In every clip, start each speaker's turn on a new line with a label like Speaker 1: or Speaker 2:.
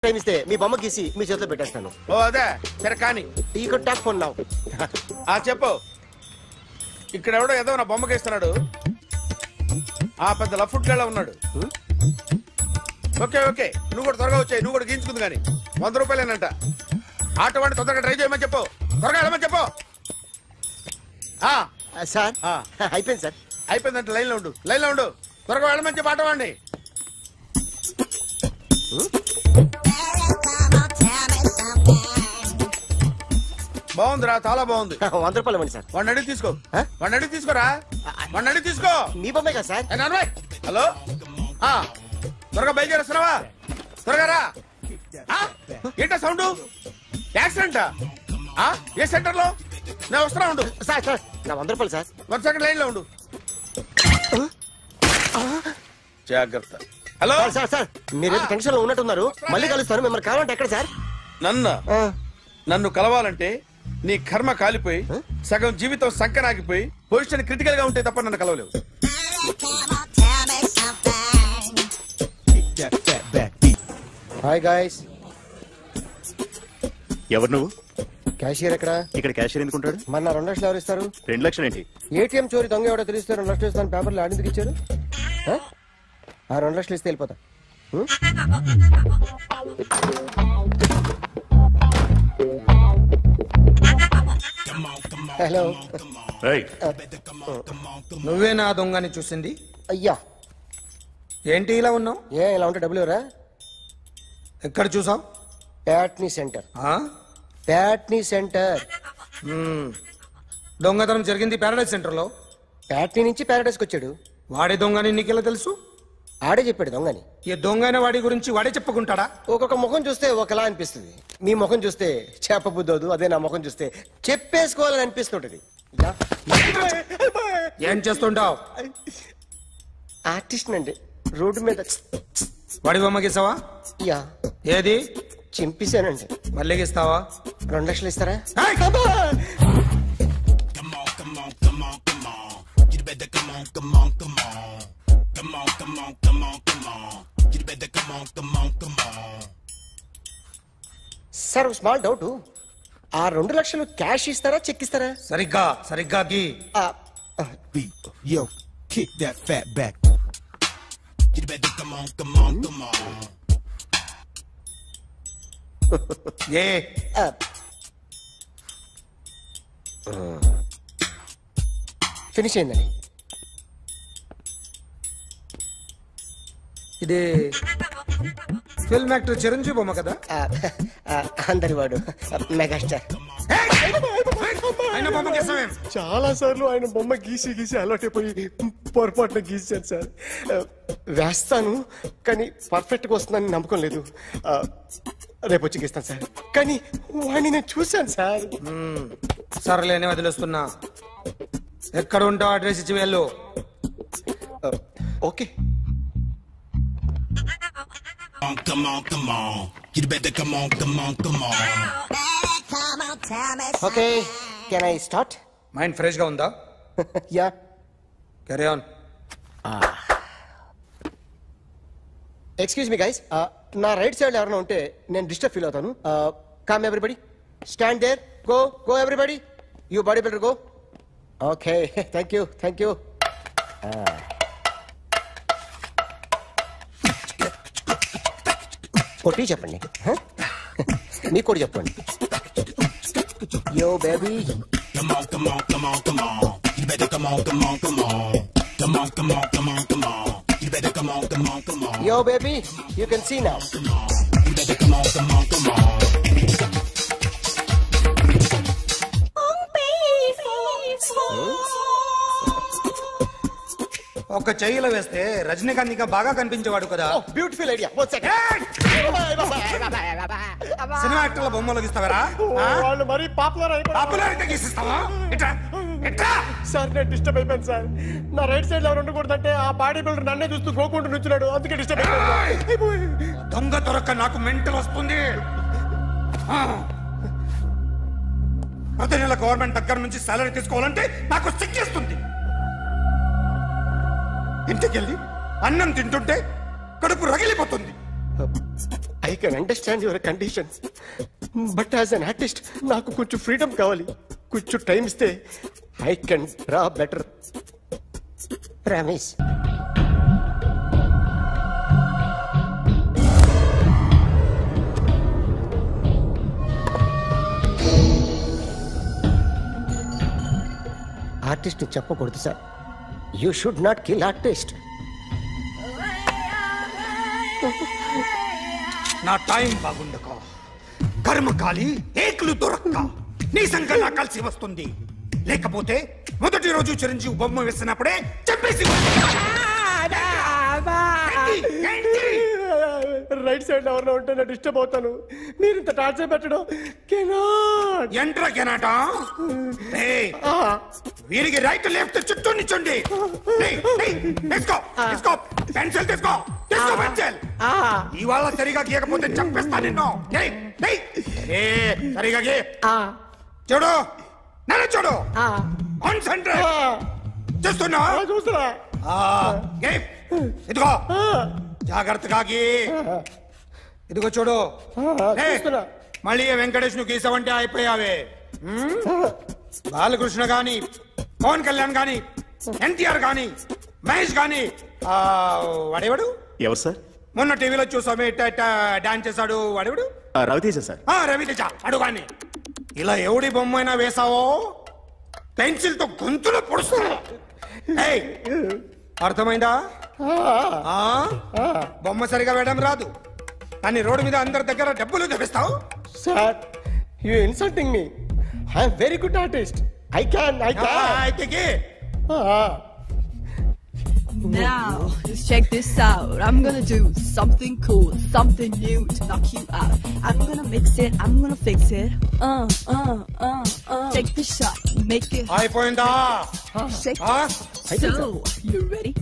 Speaker 1: Time ఇస్తే మీ బొమ్మ గీసి మీ చేతిలో పెట్టేస్తాను.
Speaker 2: ఓ అదే సరే కానీ
Speaker 1: ఈ కుడ్ టాక్ ఫోన్ నౌ.
Speaker 2: చెప్పు. ఇక్కడ ఎవడో ఏదో నా బొమ్మ గీస్తున్నాడు. ఆ పెద్ద లఫుట్ గళ్ళ ఉన్నాడు. ఓకే ఓకే నువ్వు కూడా త్వరగా వచ్చాయి. నువ్వు కూడా గీంచుకుంది కానీ 100 రూపాయలేనంట. ఆటో వాడిని తొందరగా ట్రై చేయమని చెప్పు. త్వరగా వెళ్ళమని చెప్పు.
Speaker 1: సార్ అయిపోయింది సార్.
Speaker 2: అయిపోయిందంటే లైన్లో ఉండు. లైన్లో ఉండు. త్వరగా వెళ్ళమని చెప్పు ఆటో వాడిని. బాగుందిరా చాలా బాగుంది.
Speaker 1: 100 రూపాయలు ఇవ్వండి సార్.
Speaker 2: వాడిని అడిగి తీసుకో. వాడిని అడిగి తీసుకోరా. వాడిని అడిగి తీసుకో.
Speaker 1: మీ బొమ్మే కదా సార్.
Speaker 2: హలో త్వరగా బయలుదేరేస్తున్నావా? త్వరగా రా. ఏంటా సౌండ్? యాక్సిడెంటా? ఏ సెంటర్ లో? నేను వస్తున్నా ఉండు.
Speaker 1: సార్ సార్ నా 100 రూపాయలు సార్.
Speaker 2: 1 సెకండ్ లైన్ లో ఉండు. జాగ్రత్త. హలో
Speaker 1: సార్ సార్ మీరేదో టెన్షన్ లో ఉన్నట్టున్నారు. మళ్ళీ కలుస్తాను. మిమ్మల్ని కావాలంటే ఎక్కడ సార్?
Speaker 2: నన్ను కలవాలంటే నీ కర్మ కాలిపోయి సగం జీవితం సంకనాగిపోయి పొజిషన్ క్రిటికల్ గా ఉంటే తప్ప నన్ను కలవలేవు.
Speaker 1: Hi guys.
Speaker 3: ఎవరు నువ్వు?
Speaker 1: క్యాషియర్ ఎక్కడ?
Speaker 3: ఇక్కడ క్యాషియర్ ఎందుకుంటాడు?
Speaker 1: మన 2 లక్షలు ఎవరు ఇస్తారు?
Speaker 3: 2 లక్షలు ఏంటి?
Speaker 1: ఏటీఎం చోరీ దొంగ ఎవడో తెలిస్తే 2 లక్షలు ఇస్తాను పేపర్లు ఆడిందుకు ఇచ్చారు. ఆ 2 లక్షలు ఇస్తే వెళ్ళిపోతా. హలో
Speaker 4: నువ్వే నా దొంగని చూసింది?
Speaker 1: అయ్యా
Speaker 4: ఏంటి ఇలా ఉన్నావు?
Speaker 1: ఇలా ఉంటే డబ్బులు ఎవరా?
Speaker 4: ఎక్కడ చూసావు?
Speaker 1: ప్యాట్నీ సెంటర్. ప్యాట్నీ సెంటర్.
Speaker 4: దొంగతనం జరిగింది ప్యారడైజ్ సెంటర్ లో.
Speaker 1: ప్యాట్నీ నుంచి ప్యారడైజ్కి వచ్చాడు.
Speaker 4: వాడే దొంగని నీకెలా తెలుసు?
Speaker 1: ఆడే చెప్పాడు దొంగని.
Speaker 4: ఈ దొంగైన వాడి గురించి వాడే చెప్పుకుంటాడా?
Speaker 1: ఒక్కొక్క ముఖం చూస్తే ఒకలా అనిపిస్తుంది. మీ ముఖం చూస్తే చెప్పబుద్దోదు. అదే నా ముఖం చూస్తే చెప్పేసుకోవాలని అనిపిస్తుంటది.
Speaker 4: ఏం చేస్తుంటావు?
Speaker 1: ఆర్టిస్ట్ అండి. రోడ్డు మీద
Speaker 4: వాడి బొమ్మ గీసావా?
Speaker 1: యా.
Speaker 4: ఏది?
Speaker 1: చింపేశానండి.
Speaker 4: మళ్ళీ గీస్తావా?
Speaker 1: 2 లక్షలు ఇస్తారా? Sir small doubt. ఆ 2 లక్షలు క్యాష్ ఇస్తారా చెక్ ఇస్తారా?
Speaker 4: సరిగ్గా గీ.
Speaker 5: Yo, kick that fat back. You better come on.
Speaker 1: Finish అయిందండి.
Speaker 4: ఇది ఫిల్మ్ యాక్టర్ చిరంజీవి బొమ్మ కదా?
Speaker 1: అందరి వాడు మెగాస్టార్. చాలా సార్లు ఆయన బొమ్మ గీసి అలవాటైపోయి పొరపాటున గీసాను సార్. వేస్తాను కానీ పర్ఫెక్ట్గా వస్తుందని నమ్మకం లేదు. రేపు వచ్చి గీస్తాను సార్. కానీ వాడిని నేను చూశాను సార్.
Speaker 4: సర్లేని వదిలేస్తున్నా. ఎక్కడ ఉంటావు అడ్రస్ ఇచ్చి వెళ్ళు.
Speaker 1: Okay.
Speaker 5: Come on. You better come on.
Speaker 1: Okay, can I start?
Speaker 4: Mind fresh గా ఉందా?
Speaker 1: Yeah.
Speaker 4: Carry on.
Speaker 1: Excuse me guys. నా రైట్ సైడ్ ఎవరైనా ఉంటే నేను డిస్టర్బ్ ఫీల్ అవుతాను. Come everybody. Stand there. Go everybody. You body builder go. Okay. Thank you. కొట్టి చెప్పండి. మీకు కూడా చెప్పండి. Yo baby.
Speaker 5: Come on. You better come on. Come on. You better come on.
Speaker 1: Yo baby, you can see now.
Speaker 5: You better come on.
Speaker 4: ఒక చెయ్యిలో వేస్తే రజనీకాంత్ ఇంకా బాగా కనిపించేవాడు కదా.
Speaker 1: Beautiful idea.
Speaker 4: సినిమా యాక్టర్ల బొమ్మలు గీస్తావరా?
Speaker 1: వాళ్ళు మరి
Speaker 4: పాపులారిటీ గీసిస్తావా?
Speaker 1: సార్ నేను డిస్టర్బ్ అయిపోయాను సార్. నా రైట్ సైడ్ ఎవరు ఉండకూడదంటే ఆ బాడీ బిల్డర్ నన్నే చూస్తూ గోకుంటూ నుంచున్నాడు. అందుకే డిస్టర్బ్ అయిపోయాను.
Speaker 4: దొంగ దొరక్క నాకు మెంటల్ వస్తుంది. ప్రతి నెల గవర్నమెంట్ దగ్గర నుంచి సాలరీ తీసుకోవాలంటే నాకు సిగ్గేస్తుంది. ఇంటికెళ్ళి అన్నం తింటుంటే కడుపు రగిలిపోతుంది.
Speaker 1: I can understand your conditions, but as an artist నాకు కొంచెం ఫ్రీడమ్ కావాలి. కొంచెం టైం ఇస్తే I can draw better. Ramesh artist చెప్పకూడదు sir. You should not kill artist.
Speaker 4: నా టైం బాగుండక కర్మకాలి ఏకులు దొరక్క నీ సంఖ్య నాకు కలిసి వస్తుంది. లేకపోతే మొదటి రోజు చిరంజీవి బొమ్మ వేసినప్పుడే చెప్పేసి
Speaker 1: రైట్ సైడ్ ఎవరిలో ఉంటే నేను డిస్టర్బ్ అవుతాను. మీరు ఇంత టార్చర్ పెట్టడం
Speaker 4: ఎంట్రా కెనాట. వీరికి రైట్ లెఫ్ట్ చుట్టూ నిచ్చండి. పెన్సిల్ తీసుకో, పెన్సిల్. ఇవాళ సరిగా గీయకపోతే చంపేస్తా నిన్ను. సరిగా గీ. చూడు నన్ను చూడు. కాన్సంట్రేట్ చేస్తున్నా.
Speaker 1: చూస్తున్నా.
Speaker 4: ఇదిగో జాగ్రత్తగా గీ. ఇదిగో చూడు. మళ్ళీ వెంకటేష్ ను గీసావంటే అయిపోయావే. బాలకృష్ణ గాని, పవన్ కళ్యాణ్ గాని, ఎన్టీఆర్ గాని, మహేష్ గాని, వాడేవాడు
Speaker 3: ఎవరు సార్?
Speaker 4: మొన్న టీవీలో చూసామే డాన్స్ చేశాడు వాడేవాడు?
Speaker 3: రవితేజ సార్.
Speaker 4: రవితేజ అడుగాని. ఇలా ఎవడి బొమ్మ అయినా వేసావో పెన్సిల్ తో గొంతులో పొడుస్తా. అర్థమైందా? బొమ్మ సరిగా వేయడం రాదు కానీ రోడ్డు మీద అందరి దగ్గర డబ్బులు తెప్పిస్తావు.
Speaker 1: Sir you insulting me. I am very good artist. I can
Speaker 6: Now, just check this out. I'm gonna do something cool, something new to knock you out. I'm gonna mix it, I'm gonna fix it. Take the shot, make it.
Speaker 4: అయిపోయిందా?
Speaker 6: Shake. So, you ready?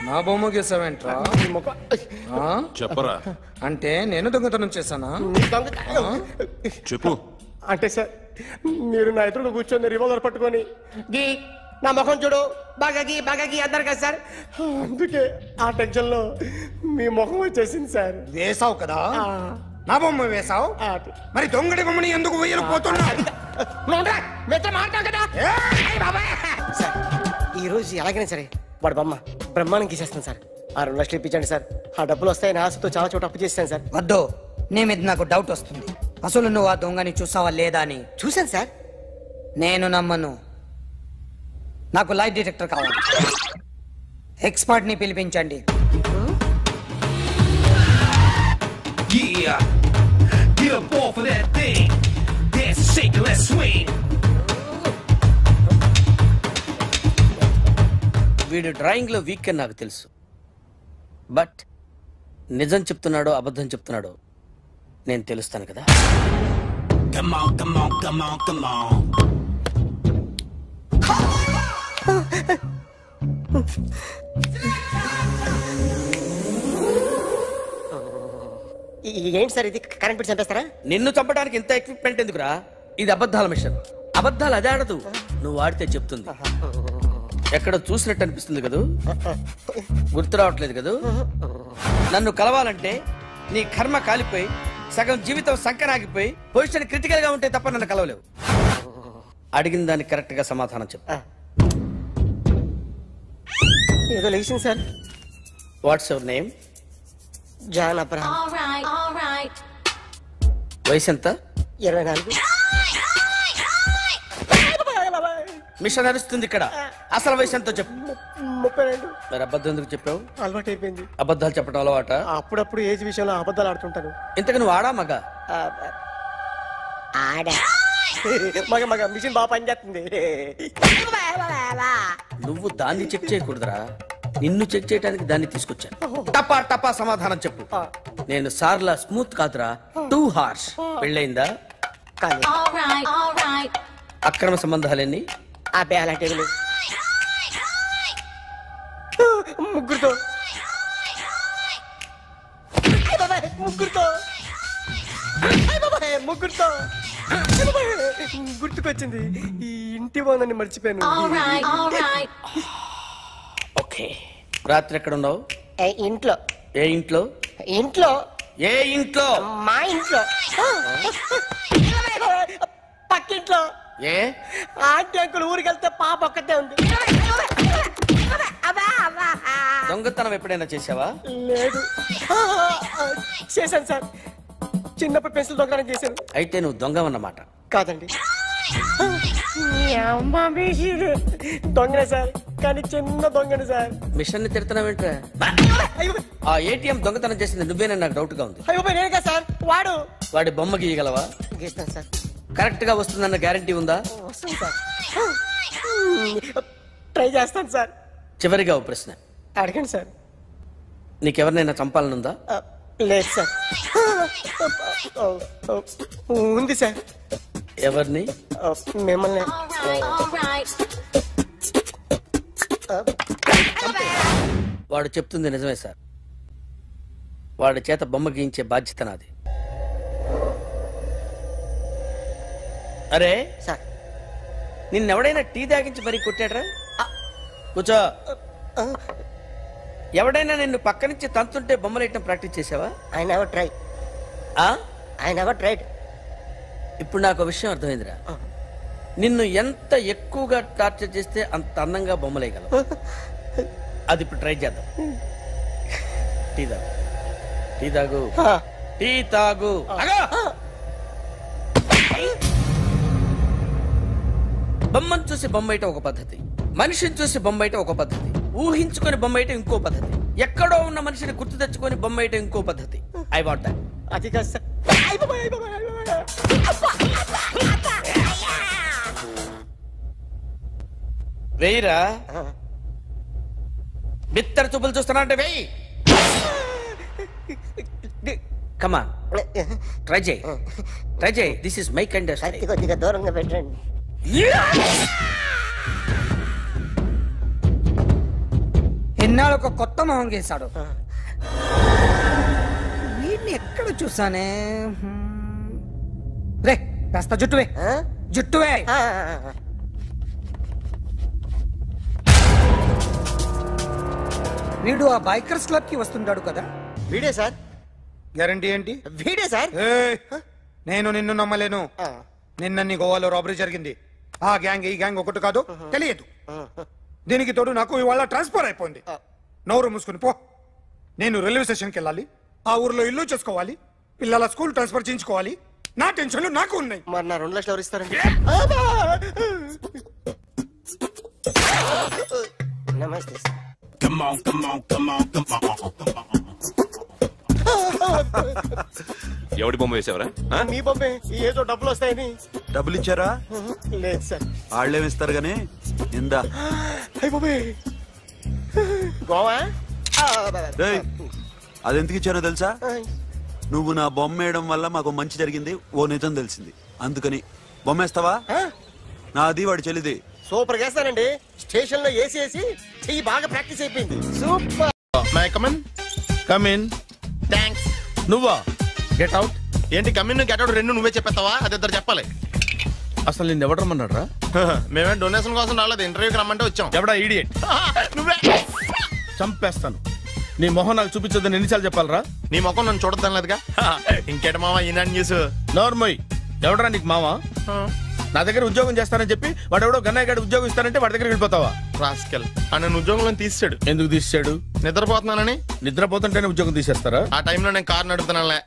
Speaker 4: నా బొమ్మ గీసావేంట్రా?
Speaker 3: చెప్పరా.
Speaker 4: అంటే నేను దొంగతనం చేశానా?
Speaker 3: చెప్పు.
Speaker 1: అంటే సార్ మీరు నా ఎదురు కూర్చొని రివాల్వర్ పట్టుకొని గీ నా ముఖం చూడు బాగా గీ అన్నారు కదా సార్. అందుకే ఆ టెన్షన్ లో మీ ముఖం వచ్చేసింది సార్.
Speaker 4: వేసావు కదా, నా బొమ్మ వేసావు. మరి దొంగడి బొమ్మని ఎందుకు వేయకపోతున్నా?
Speaker 1: సార్ ఈ రోజు ఎలాగైనా సరే వాడు బొమ్మ బ్రహ్మాండం గీసేస్తాను సార్. 6 లక్షలు ఇప్పించండి సార్. ఆ డబ్బులు వస్తాయని ఆశతో చాలా చోట అప్పు చేస్తాను సార్.
Speaker 7: వద్దు, నీ మీద నాకు డౌట్ వస్తుంది. అసలు నువ్వు ఆ దొంగని చూసావా లేదా అని.
Speaker 1: చూశాను సార్.
Speaker 7: నేను నమ్మను. నాకు లైట్ డిటెక్టర్ కావాలి. ఎక్స్పర్ట్ ని పిలిపించండి.
Speaker 5: Yeah, get up off of that thing. Dance, shake, let's swing.
Speaker 8: వీడు డ్రాయింగ్ లో వీక్ అని నాకు తెలుసు. బట్ నిజం చెప్తున్నాడో అబద్ధం చెప్తున్నాడో నేను తెలుస్తాను కదా.
Speaker 5: Come on, come on, come on, come on.
Speaker 1: ఏంటి సార్ ఇది? కరెంట్ బిల్ చంపేస్తారా?
Speaker 8: నిన్ను చంపడానికి ఇంత ఎక్విప్మెంట్ ఎందుకురా? ఇది అబద్ధాల మిషన్. అబద్ధాలు అదే ఆడదు, నువ్వు ఆడితే చెప్తుంది. ఎక్కడ చూసినట్టు అనిపిస్తుంది కదూ? గుర్తు రావట్లేదు కదూ? నన్ను కలవాలంటే నీ కర్మ కాలిపోయి సగం జీవితం సంకనాగిపోయి పొజిషన్ క్రిటికల్ గా ఉంటే తప్ప నన్ను కలవలేవు. అడిగిన దానికి కరెక్ట్ గా సమాధానం చెప్పు.
Speaker 1: ఏదో లేచింది sir.
Speaker 8: What's your name?
Speaker 1: John Abraham.
Speaker 8: వయసు ఎంత?
Speaker 1: 24.
Speaker 8: మిషన్ నడుస్తుంది ఇక్కడ. అసలు వయసు ఎంతో చెప్పు.
Speaker 1: 32.
Speaker 8: మరి అబద్ధం ఎందుకు చెప్పావు?
Speaker 1: అలవాటు అయిపోయింది.
Speaker 8: అబద్ధాలు చెప్పడం అలవాట?
Speaker 1: అప్పుడప్పుడు ఏజ్ విషయంలో అబద్ధాలు ఆడుతుంటాను.
Speaker 8: ఇంతకు నువ్వు ఆడా మగ?
Speaker 1: ఆడా. మగ మిషన్ బాగా పనిచేస్తుంది.
Speaker 8: నువ్వు దాన్ని చెక్ చేయకూడదురా, నిన్ను చెక్ చేయడానికి దాన్ని తీసుకొచ్చాను. టపా టపా సమాధానం చెప్పు. నేను సార్లా స్మూత్ కాదురా, టూ హార్ష్. పెళ్ళయిందా? అక్రమ సంబంధాలన్నీ?
Speaker 1: అబ్బే అలాంటి ముగ్గురుతో ముగ్గురుతో గుర్తుకొచ్చింది, ఈ ఇంటి ఓనర్ని మర్చిపోయాను.
Speaker 8: ఓకే, రాత్రి ఎక్కడ ఉన్నావు?
Speaker 1: ఇంట్లో.
Speaker 8: ఏ ఇంట్లో?
Speaker 1: ఇంట్లో.
Speaker 8: ఏ ఇంట్లో?
Speaker 1: మా ఇంట్లో. పక్కింట్లో.
Speaker 8: ఏ
Speaker 1: ఆంటీ అంకుల్ ఊరికి వెళ్తే పాప ఒక్కతే ఉంది.
Speaker 8: దొంగతనం ఎప్పుడైనా చేసావా?
Speaker 1: లేదు. చేశాను సార్, చిన్నప్పుడు పెన్సిల్ దొంగతనం చేశాను.
Speaker 8: అయితే నువ్వు దొంగవన్నమాట.
Speaker 1: కాదండి, దొంగనే సార్, కానీ చిన్న దొంగని సార్.
Speaker 8: మిషన్ ని తిడుతున్నావేంట్రా? ఆ ఏటీఎం దొంగతనం చేసింది నువ్వేనని నాకు డౌట్ గా ఉంది.
Speaker 1: అయ్యో నేనుగా సార్.
Speaker 8: వాడి బొమ్మ గీయగలవా?
Speaker 1: గీస్తాను సార్.
Speaker 8: కరెక్ట్ గా వస్తుందన్న గ్యారంటీ ఉందా?
Speaker 1: వస్తాను సార్, ట్రై చేస్తాను సార్.
Speaker 8: చివరిగా ఓ ప్రశ్న
Speaker 1: అడగండి సార్.
Speaker 8: నీకెవరినైనా చంపాలనుందా?
Speaker 1: లేదు సార్. ఉంది సార్.
Speaker 8: ఎవరిని?
Speaker 1: మిమ్మల్ని.
Speaker 8: వాడు చెప్తుంది నిజమే సార్. వాడి చేత బొమ్మ గీయించే బాధ్యత నాది. అరే
Speaker 1: సార్,
Speaker 8: నిన్నెవడైనా టీ తాగించి మరీ కొట్టాడ్రా? కూర్చో. ఎవడైనా నిన్ను పక్క నుంచి తంతుంటే బొమ్మలు వేయటం ప్రాక్టీస్ చేసావా?
Speaker 1: I never try. I never tried.
Speaker 8: ఇప్పుడు నాకు విషయం అర్థమైందిరా. నిన్ను ఎంత ఎక్కువగా టార్చర్ చేస్తే అంత అందంగా బొమ్మలేయగలవు. అది ఇప్పుడు ట్రై చేద్దాం. టీ తాగు, టీ తాగు, టీ తాగు. బొమ్మను చూసి బొమ్మేయటం ఒక పద్ధతి, మనిషిని చూసి బొమ్మేయటం ఒక పద్ధతి, ఊహించుకొని బొమ్మేయటం ఇంకో పద్ధతి, ఎక్కడో ఉన్న మనిషిని గుర్తు తెచ్చుకొని బొమ్మేయటం ఇంకో పద్ధతి. I want that.
Speaker 1: అది కాదు సార్.
Speaker 8: వేయిరా. బిత్తర చూపులు చూస్తున్నా అంటే వేయి. కమా, ట్రై చేయి, ట్రై చేయి. This is my kind of style.
Speaker 1: కొద్దిగా దూరంగా పెట్టండి.
Speaker 7: ఎన్నాళ్ళు ఒక కొత్త మొహం గీశాడు. వీడిని ఎక్కడ చూసానే? రే కాస్త జుట్టువే, జుట్టువే. వీడు ఆ బైకర్స్ క్లబ్ కి వస్తుంటాడు కదా?
Speaker 1: వీడే సార్.
Speaker 4: గ్యారంటీ ఏంటి?
Speaker 1: వీడే సార్.
Speaker 4: నేను నిన్ను నమ్మలేను. నిన్న నీ గోవాలో రాబరీ జరిగింది. ఆ గ్యాంగ్ ఈ గ్యాంగ్ ఒకటి కాదు, తెలియదు. దీనికి తోడు నాకు ఇవాళ ట్రాన్స్ఫర్ అయిపోయింది. నోరు మూసుకుని పో. నేను రైల్వే స్టేషన్కి వెళ్ళాలి, ఆ ఊర్లో ఇల్లు చేసుకోవాలి, పిల్లల స్కూల్ ట్రాన్స్ఫర్ చేయించుకోవాలి. నా టెన్షన్లు నాకు ఉన్నాయి.
Speaker 1: మరి నా 2 లక్షలు ఎవరు ఇస్తారండి? నమస్తే సార్.
Speaker 3: ఎవడి బొమ్మ వేసావరా?
Speaker 1: మీ బొమ్మే. ఏదో డబ్బులు వస్తాయని.
Speaker 9: డబ్బులు ఇచ్చారా?
Speaker 1: లేదు సార్.
Speaker 9: వాళ్ళేమి ఇస్తారు గానీ ఇందా.
Speaker 1: అయ్య బాబే, గోవా.
Speaker 9: అదెందుకు ఇచ్చారో తెలుసా? నువ్వు నా బొమ్మ వేయడం వల్ల మాకు మంచి జరిగింది, ఓ నిజం తెలిసింది, అందుకని. బొమ్మేస్తావా? నాది వాడి చెల్లిది.
Speaker 1: సూపర్ చేస్తానండి. స్టేషన్ లో ఏసీ చెయ్యి బాగా ప్రాక్టీస్ అయిపోయింది. Super.
Speaker 10: May I come in. Come in. Thanks. నువ్వా? Get out. ఏంటి కమిన్ గెట్ అవుట్ రెండు నువ్వే చెప్పేస్తావా? అది ఇద్దరు చెప్పాలి.
Speaker 2: అసలు నిన్ను ఎవరు రమ్మన్నాడు రా?
Speaker 10: మేమే డొనేషన్ కోసం రాలేదు, ఇంటర్వ్యూకి రమ్మంటే వచ్చాం.
Speaker 2: ఎవడా ఈడియట్?
Speaker 10: నువ్వే.
Speaker 2: చంపేస్తాను. నీ మొహం నాకు చూపించొద్దని ఎన్నిసార్లు చెప్పాలరా?
Speaker 10: నీ ముఖం నన్ను చూడద్దాం లేదుగా. ఇంకేట మావా ఈనాడు న్యూస్.
Speaker 2: నోర్మోయ్, ఎవడరా నీకు మావా? నా దగ్గర ఉద్యోగం చేస్తానని చెప్పి వాడు ఎవడో గన్నయ్య గారి ఉద్యోగం ఇస్తానంటే వాడి దగ్గర వెళ్ళిపోతావా?
Speaker 10: రాస్కెల్. నన్ను ఉద్యోగంలో తీసాడు.
Speaker 2: ఎందుకు తీసాడు?
Speaker 10: నిద్రపోతున్నానని.
Speaker 2: నిద్రపోతుంటేనే ఉద్యోగం తీసేస్తారా?
Speaker 10: ఆ టైంలో నేను కారు నడుపుతున్నానులే.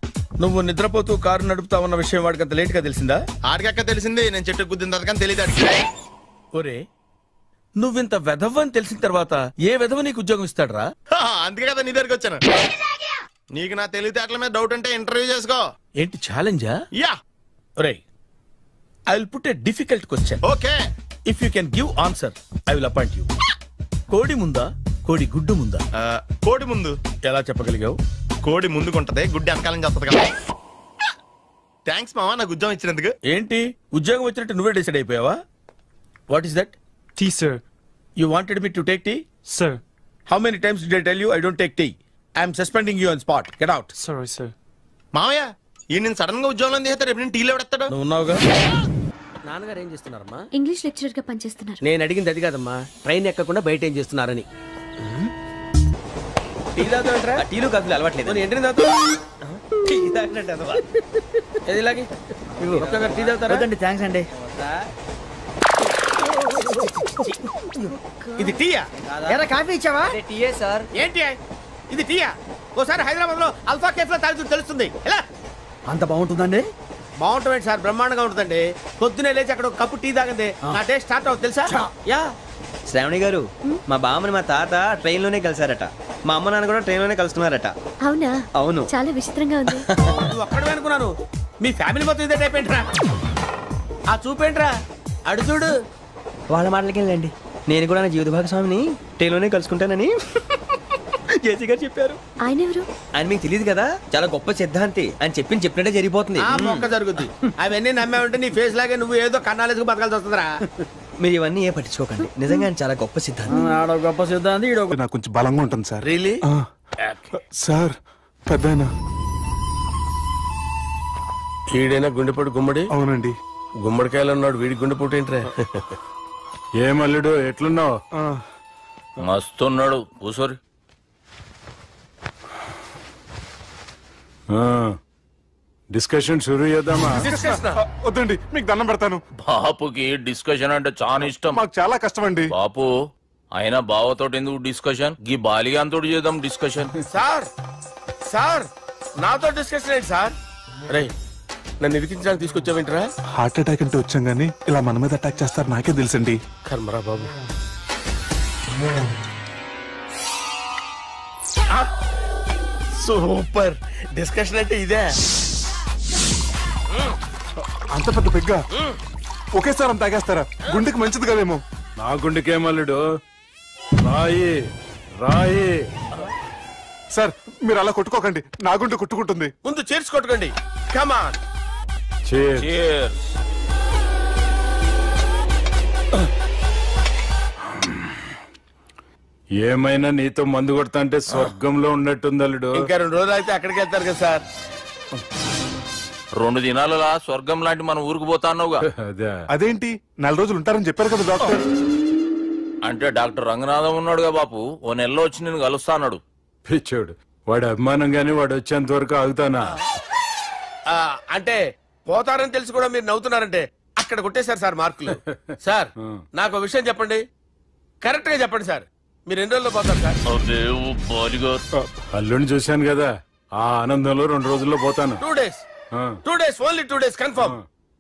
Speaker 2: నువ్వు నిద్రపోతూ కారు నడుపుతా ఉన్న విషయం వాడికి అంత లేట్ గా తెలిసిందా?
Speaker 10: ఆడికక్క తెలిసింది, నేను చెట్టు గుద్దిన తర్వాత కానీ తెలియదు.
Speaker 2: ఒరే, నువ్వింత వెధవ్ అని తెలిసిన తర్వాత ఏ వెధవ నీకు ఉద్యోగం ఇస్తాడరా?
Speaker 10: అందుకే కదా నీ దగ్గరికి వచ్చాను. నీకు నా తెలివితేటల మీద డౌట్ అంటే ఇంటర్వ్యూ చేసుకో.
Speaker 2: ఏంటి ఛాలెంజా?
Speaker 10: యా.
Speaker 2: ఒరే, I will put a difficult question.
Speaker 10: Okay.
Speaker 2: If you can give answer, I will appoint you. కోడి ముందా, కోడి గుడ్డు ముందా?
Speaker 10: కోడి ముందు.
Speaker 2: ఎలా చెప్పగలిగావు?
Speaker 10: కోడి ముందుకుంటది, గుడ్డి వెనకాలని చేస్తుంది కదా. థ్యాంక్స్ మావా నాకు ఉద్యోగం ఇచ్చినందుకు.
Speaker 2: ఏంటి ఉద్యోగం వచ్చినట్టు నువ్వే డిసైడ్ అయిపోయావా? What is that?
Speaker 11: Tea, sir.
Speaker 2: You wanted me to take tea?
Speaker 11: Sir.
Speaker 2: How many times did I tell you I don't take tea? I am suspending you on spot. Get out.
Speaker 11: Sorry, sir.
Speaker 10: మావయ్య ఈ నేను sudden గా ఉద్యోగంలో తీస్తాడు రేపు నేను టీలో పెడతాడు.
Speaker 8: నువ్వు ఉన్నావుగా. నాన్నగారు ఏం చేస్తున్నారమ్మా?
Speaker 11: ఇంగ్లీష్ లెక్చరర్ గా పనిచేస్తున్నారు.
Speaker 8: నేను అడిగింది అది కాదమ్మా, ట్రైన్ ఎక్కకుండా బయట ఏం చేస్తున్నారని. టీ తాగుతాంట్రా? టీలు కాదు అలవాట్లేదు. ఏంటి తాగుతా? టీ తాగినట్టు ఏది ఇలాగే టీ తాగుతారా? థ్యాంక్స్ అండి.
Speaker 2: ఇది టీయా?
Speaker 7: ఎరా కాఫీ ఇచ్చావా?
Speaker 2: టీయే సార్. ఏంటి ఇది టీయా? ఓసారి హైదరాబాద్ లో అల్ఫా కేఫ్ లో తాగుతూ తెలుస్తుంది. ఎలా
Speaker 7: అంత బాగుంటుందండి?
Speaker 2: బాగుంటుంది సార్, బ్రహ్మాండంగా ఉంటుందండి. పొద్దునే లేచి అక్కడ ఒక కప్పు టీ తాగండి నా డే స్టార్ట్ అవుతుంది తెలుసా? యా.
Speaker 12: శ్రావణి గారు, మా బామ్మని మా తాత ట్రైన్ లోనే కలిసారట. మా అమ్మ నాన్న కూడా ట్రైన్ లోనే కలుస్తున్నారట.
Speaker 11: అవునా?
Speaker 12: అవును.
Speaker 11: చాలా విచిత్రంగా ఉంది.
Speaker 2: నువ్వు అక్కడే అనుకున్నాను, మీ ఫ్యామిలీ మొత్తం ఇదే టైప్ ఏంట్రా? ఆ చూపేంట్రా అడు చూడు.
Speaker 12: వాళ్ళ మాటలకి వెళ్ళండి. నేను కూడా నా జీవిత భాగస్వామిని ట్రైన్ లోనే కలుసుకుంటానని జేసీ గారు చెప్పారు.
Speaker 11: ఆయన ఎవరు?
Speaker 12: ఆయన మీకు తెలియదు కదా, చాలా గొప్ప సిద్ధాంతి అని చెప్పినట్టే జరిగిపోతుంది.
Speaker 2: మొక్క జరుగుద్ది. అవన్నీ నమ్మే ఉంటే నీ ఫేస్ లాగే నువ్వు ఏదో కన్నాలేసుకు బతకాల్సి వస్తుందిరా.
Speaker 12: మీరు ఇవన్నీ ఏ పట్టించుకోకండి. నిజంగా ఆయన చాలా గొప్ప సిద్ధాంతి.
Speaker 13: గొప్ప సిద్ధాంతి. నాకు కొంచెం బలంగా ఉంటుంది సార్.
Speaker 2: రియలీ?
Speaker 13: సార్ పెద్దయినా
Speaker 10: ఈడైనా గుండెపోటు గుమ్మడి?
Speaker 13: అవునండి.
Speaker 10: గుమ్మడికాయలు అన్నాడు, వీడి గుండెపోటు ఏంట్రా?
Speaker 13: ఏమల్లుడు ఎట్లున్నావు?
Speaker 3: మస్తున్నాడు కూసోరి.
Speaker 13: డిస్కషన్ షురూ చేద్దామా? వద్దండి, మీకు దండం పెడతాను.
Speaker 3: బాపుకి డిస్కషన్ అంటే చాలా ఇష్టం.
Speaker 13: మాకు చాలా కష్టం అండి.
Speaker 3: బాపు అయినా బావతోటి ఎందుకు డిస్కషన్? గీ బాలిగాంతోటి చేద్దాం డిస్కషన్.
Speaker 2: సార్ సార్ నాతో డిస్కషన్ ఏంటి సార్? రే నన్ను ఇరికించడానికి తీసుకొచ్చావేంట్రా?
Speaker 13: హార్ట్ అటాక్ అంటే వచ్చాం గానీ ఇలా మన మీద అటాక్ చేస్తారు నాకే తెలుసండి.
Speaker 2: కర్మరా బాబు. సూపర్ డిస్కషన్ అంటే ఇదే.
Speaker 13: అంత పెద్ద పెగ్గా ఒకేసారి అంత తాగేస్తారా? గుండెకి మంచిది కదేమో. నా గుండెకేమల్లుడు రాయి రాయి. సార్ మీరు అలా కొట్టుకోకండి, నా గుండె కొట్టుకుంటుంది.
Speaker 2: ముందు చేర్చి కొట్టుకోండి. కమాన్.
Speaker 13: ఏమైనా నీతో మందు కొడతా అంటే స్వర్గంలో ఉన్నట్టుంది అల్లుడు.
Speaker 2: ఇంకా 2 రోజులు అయితే అక్కడికి వెళ్తారు కదా సార్.
Speaker 3: 2 దినాలలా స్వర్గం లాంటి మన ఊరికి పోతాన్నావుగా.
Speaker 13: అదేంటి 4 రోజులు ఉంటారని చెప్పారు కదా డాక్టర్.
Speaker 3: అంటే డాక్టర్ రంగనాథం ఉన్నాడుగా బాపు, ఓ నెలలో వచ్చి నేను కలుస్తా అన్నాడు.
Speaker 13: పిచ్చోడు, వాడు అభిమానంగానే వాడు వచ్చేంత వరకు ఆగుతానా?
Speaker 2: అంటే పోతారని తెలిసి కూడా మీరు నవ్వుతున్నారంటే అక్కడ కొట్టేశారు సార్ మార్కులు. సార్ నాకు విషయం చెప్పండి, కరెక్ట్ గా చెప్పండి సార్. మీరు ఎన్ని రోజుల్లో పోతారు సార్?
Speaker 13: అల్లుడిని చూశాను కదా, ఆ ఆనందంలో 2 రోజుల్లో పోతాను.
Speaker 2: 2 days. 2 days, only 2 days confirm.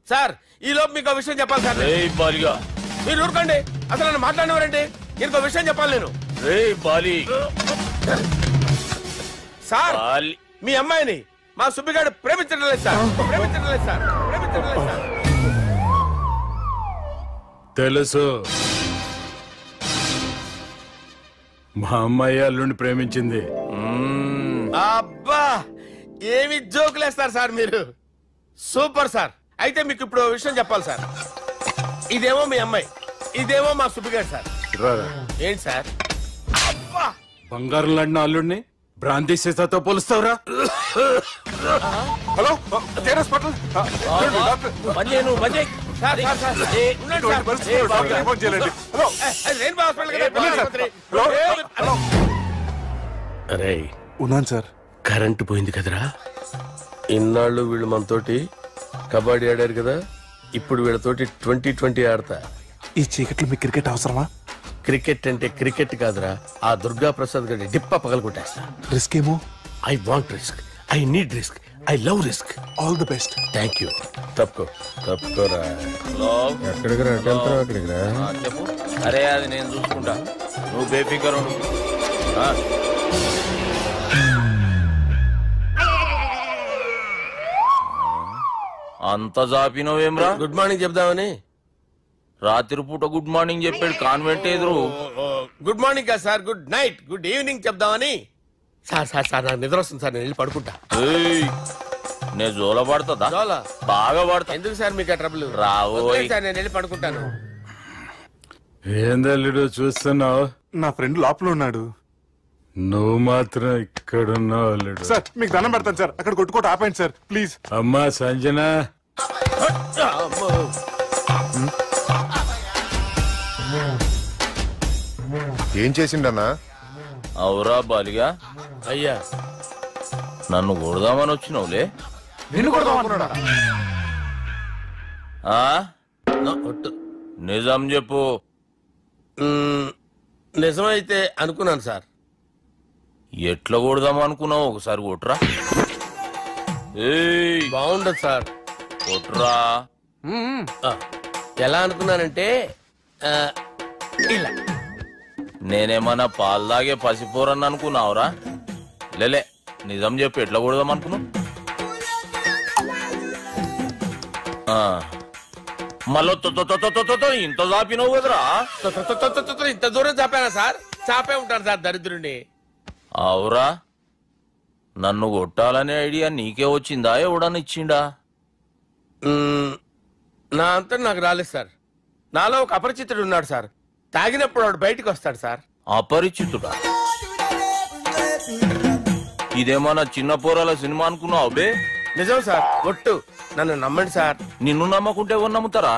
Speaker 2: Sir ఈ లోపు మీకు విషయం చెప్పాలి సార్. మీరు ఊరుకోండి, అసలు నన్ను మాట్లాడినవారండి. ఇంకో విషయం చెప్పాలి నేను. సార్ మీ అమ్మాయిని మా సుబ్బిగాడు ప్రేమించడం లేదు సార్. ప్రేమించడం లేదు సార్. ప్రేమించడం లేదు సార్.
Speaker 13: తెలుసు, మా అమ్మాయి అల్లుడిని ప్రేమించింది.
Speaker 2: అబ్బా ఏమి జోకులేస్తారు సార్ మీరు. Super sir. అయితే మీకు ఇప్పుడు విషయం చెప్పాలి సార్. ఇదేమో మీ అమ్మాయి, ఇదేమో మా సుబ్బిగాడు సార్. ఏంటి సార్? అబ్బా
Speaker 13: బంగారం లాంటి అల్లుడిని భ్రాంతి సీతాతో పోలుస్తావురా? హలో
Speaker 2: అరే
Speaker 13: ఉన్నాను సార్.
Speaker 2: కరెంటు పోయింది కదరా. ఇన్నాళ్ళు వీళ్ళు మనతోటి కబడ్డీ ఆడారు కదా, ఇప్పుడు వీళ్ళతోటి 2020 ఆడతా.
Speaker 13: ఈ చీకట్లో మీకు క్రికెట్ అవసరమా?
Speaker 2: క్రికెట్ అంటే క్రికెట్ కాదురా, ఆ దుర్గా ప్రసాద్ గారి డిప్ప పగలగొట్టేస్తా.
Speaker 13: రిస్క్ ఏమో.
Speaker 2: I want risk, I need risk, I love risk.
Speaker 13: All the best.
Speaker 2: Thank you. తప్పుకోరా.
Speaker 10: ఎక్కడికి రా? అక్కడికి రా.
Speaker 3: చెప్పు. అరే అది నేను చూసుకుంటా, నువ్వు బేఫికర్ ఉండు. అంత జాపినవేమ్రా?
Speaker 2: గుడ్ మార్నింగ్ చెప్దామని.
Speaker 3: రాత్రి పూట గుడ్ మార్నింగ్ చెప్పాడు కాన్వెంట్ ఎదురు.
Speaker 2: గుడ్ మార్నింగ్ కదా sir, good night, good evening చెప్దామని. సార్ సార్ సార్ నాకు నిద్ర వస్తుంది సార్, నేను వెళ్ళి పడుకుంటా.
Speaker 3: నేను జోల పడుతుందా?
Speaker 2: జోలా
Speaker 3: బాగా పడతా.
Speaker 2: ఎందుకు సార్ మీకు ఆ ట్రబుల్?
Speaker 3: రావు
Speaker 2: సార్, నేను వెళ్ళి పడుకుంటాను.
Speaker 13: ఏందల్లుడు చూస్తున్నావు? నా ఫ్రెండ్ లోపల ఉన్నాడు. నువ్వు మాత్రం ఇక్కడున్నావు అల్లుడు.
Speaker 14: సార్ మీకు దండం పెడతాను సార్, అక్కడ కొట్టుకోట ఆపండి సార్ ప్లీజ్.
Speaker 13: అమ్మా సంజన,
Speaker 15: ఏం చేసిండన్నా?
Speaker 3: అవురా బాలిగా,
Speaker 2: అయ్యా
Speaker 3: నన్ను కొడదామని వచ్చినావులే.
Speaker 14: నిన్ను కొడదామన్నాడా?
Speaker 3: నిజం చెప్పు.
Speaker 2: నిజమైతే అనుకున్నాను సార్.
Speaker 3: ఎట్లా కొడదాం అనుకున్నావు? ఒకసారి కొట్రా.
Speaker 2: బాగుండదు సార్.
Speaker 3: కొట్రా.
Speaker 2: ఎలా అనుకున్నానంటే ఇలా.
Speaker 3: నేనేమన్నా పాలు తాగే పసిపోరని అనుకున్నావురా? లేలే, నిజం చెప్పు, ఎట్లా కొడదాం అనుకున్నావు? మళ్ళీ ఇంత చాపినావు కదరా?
Speaker 2: ఇంత దూరం చాపానా సార్? చాపే ఉంటాను సార్ దరిద్రుడిని.
Speaker 3: అవురా, నన్ను కొట్టాలనే ఐడియా నీకే వచ్చిందా? ఎవడని ఇచ్చిండా?
Speaker 2: నా అంతా నాకు రాలేదు సార్. నాలో ఒక అపరిచితుడు ఉన్నాడు సార్. తాగినప్పుడు వాడు బయటికి వస్తాడు సార్.
Speaker 3: అపరిచితుడా? ఇదేమన్నా చిన్న పోరాల సినిమా అనుకున్నావు బే?
Speaker 2: నిజం సార్, ఒట్టు, నన్ను నమ్మండి సార్.
Speaker 3: నిన్ను నమ్మకుంటే ఎవరు నమ్ముతారా?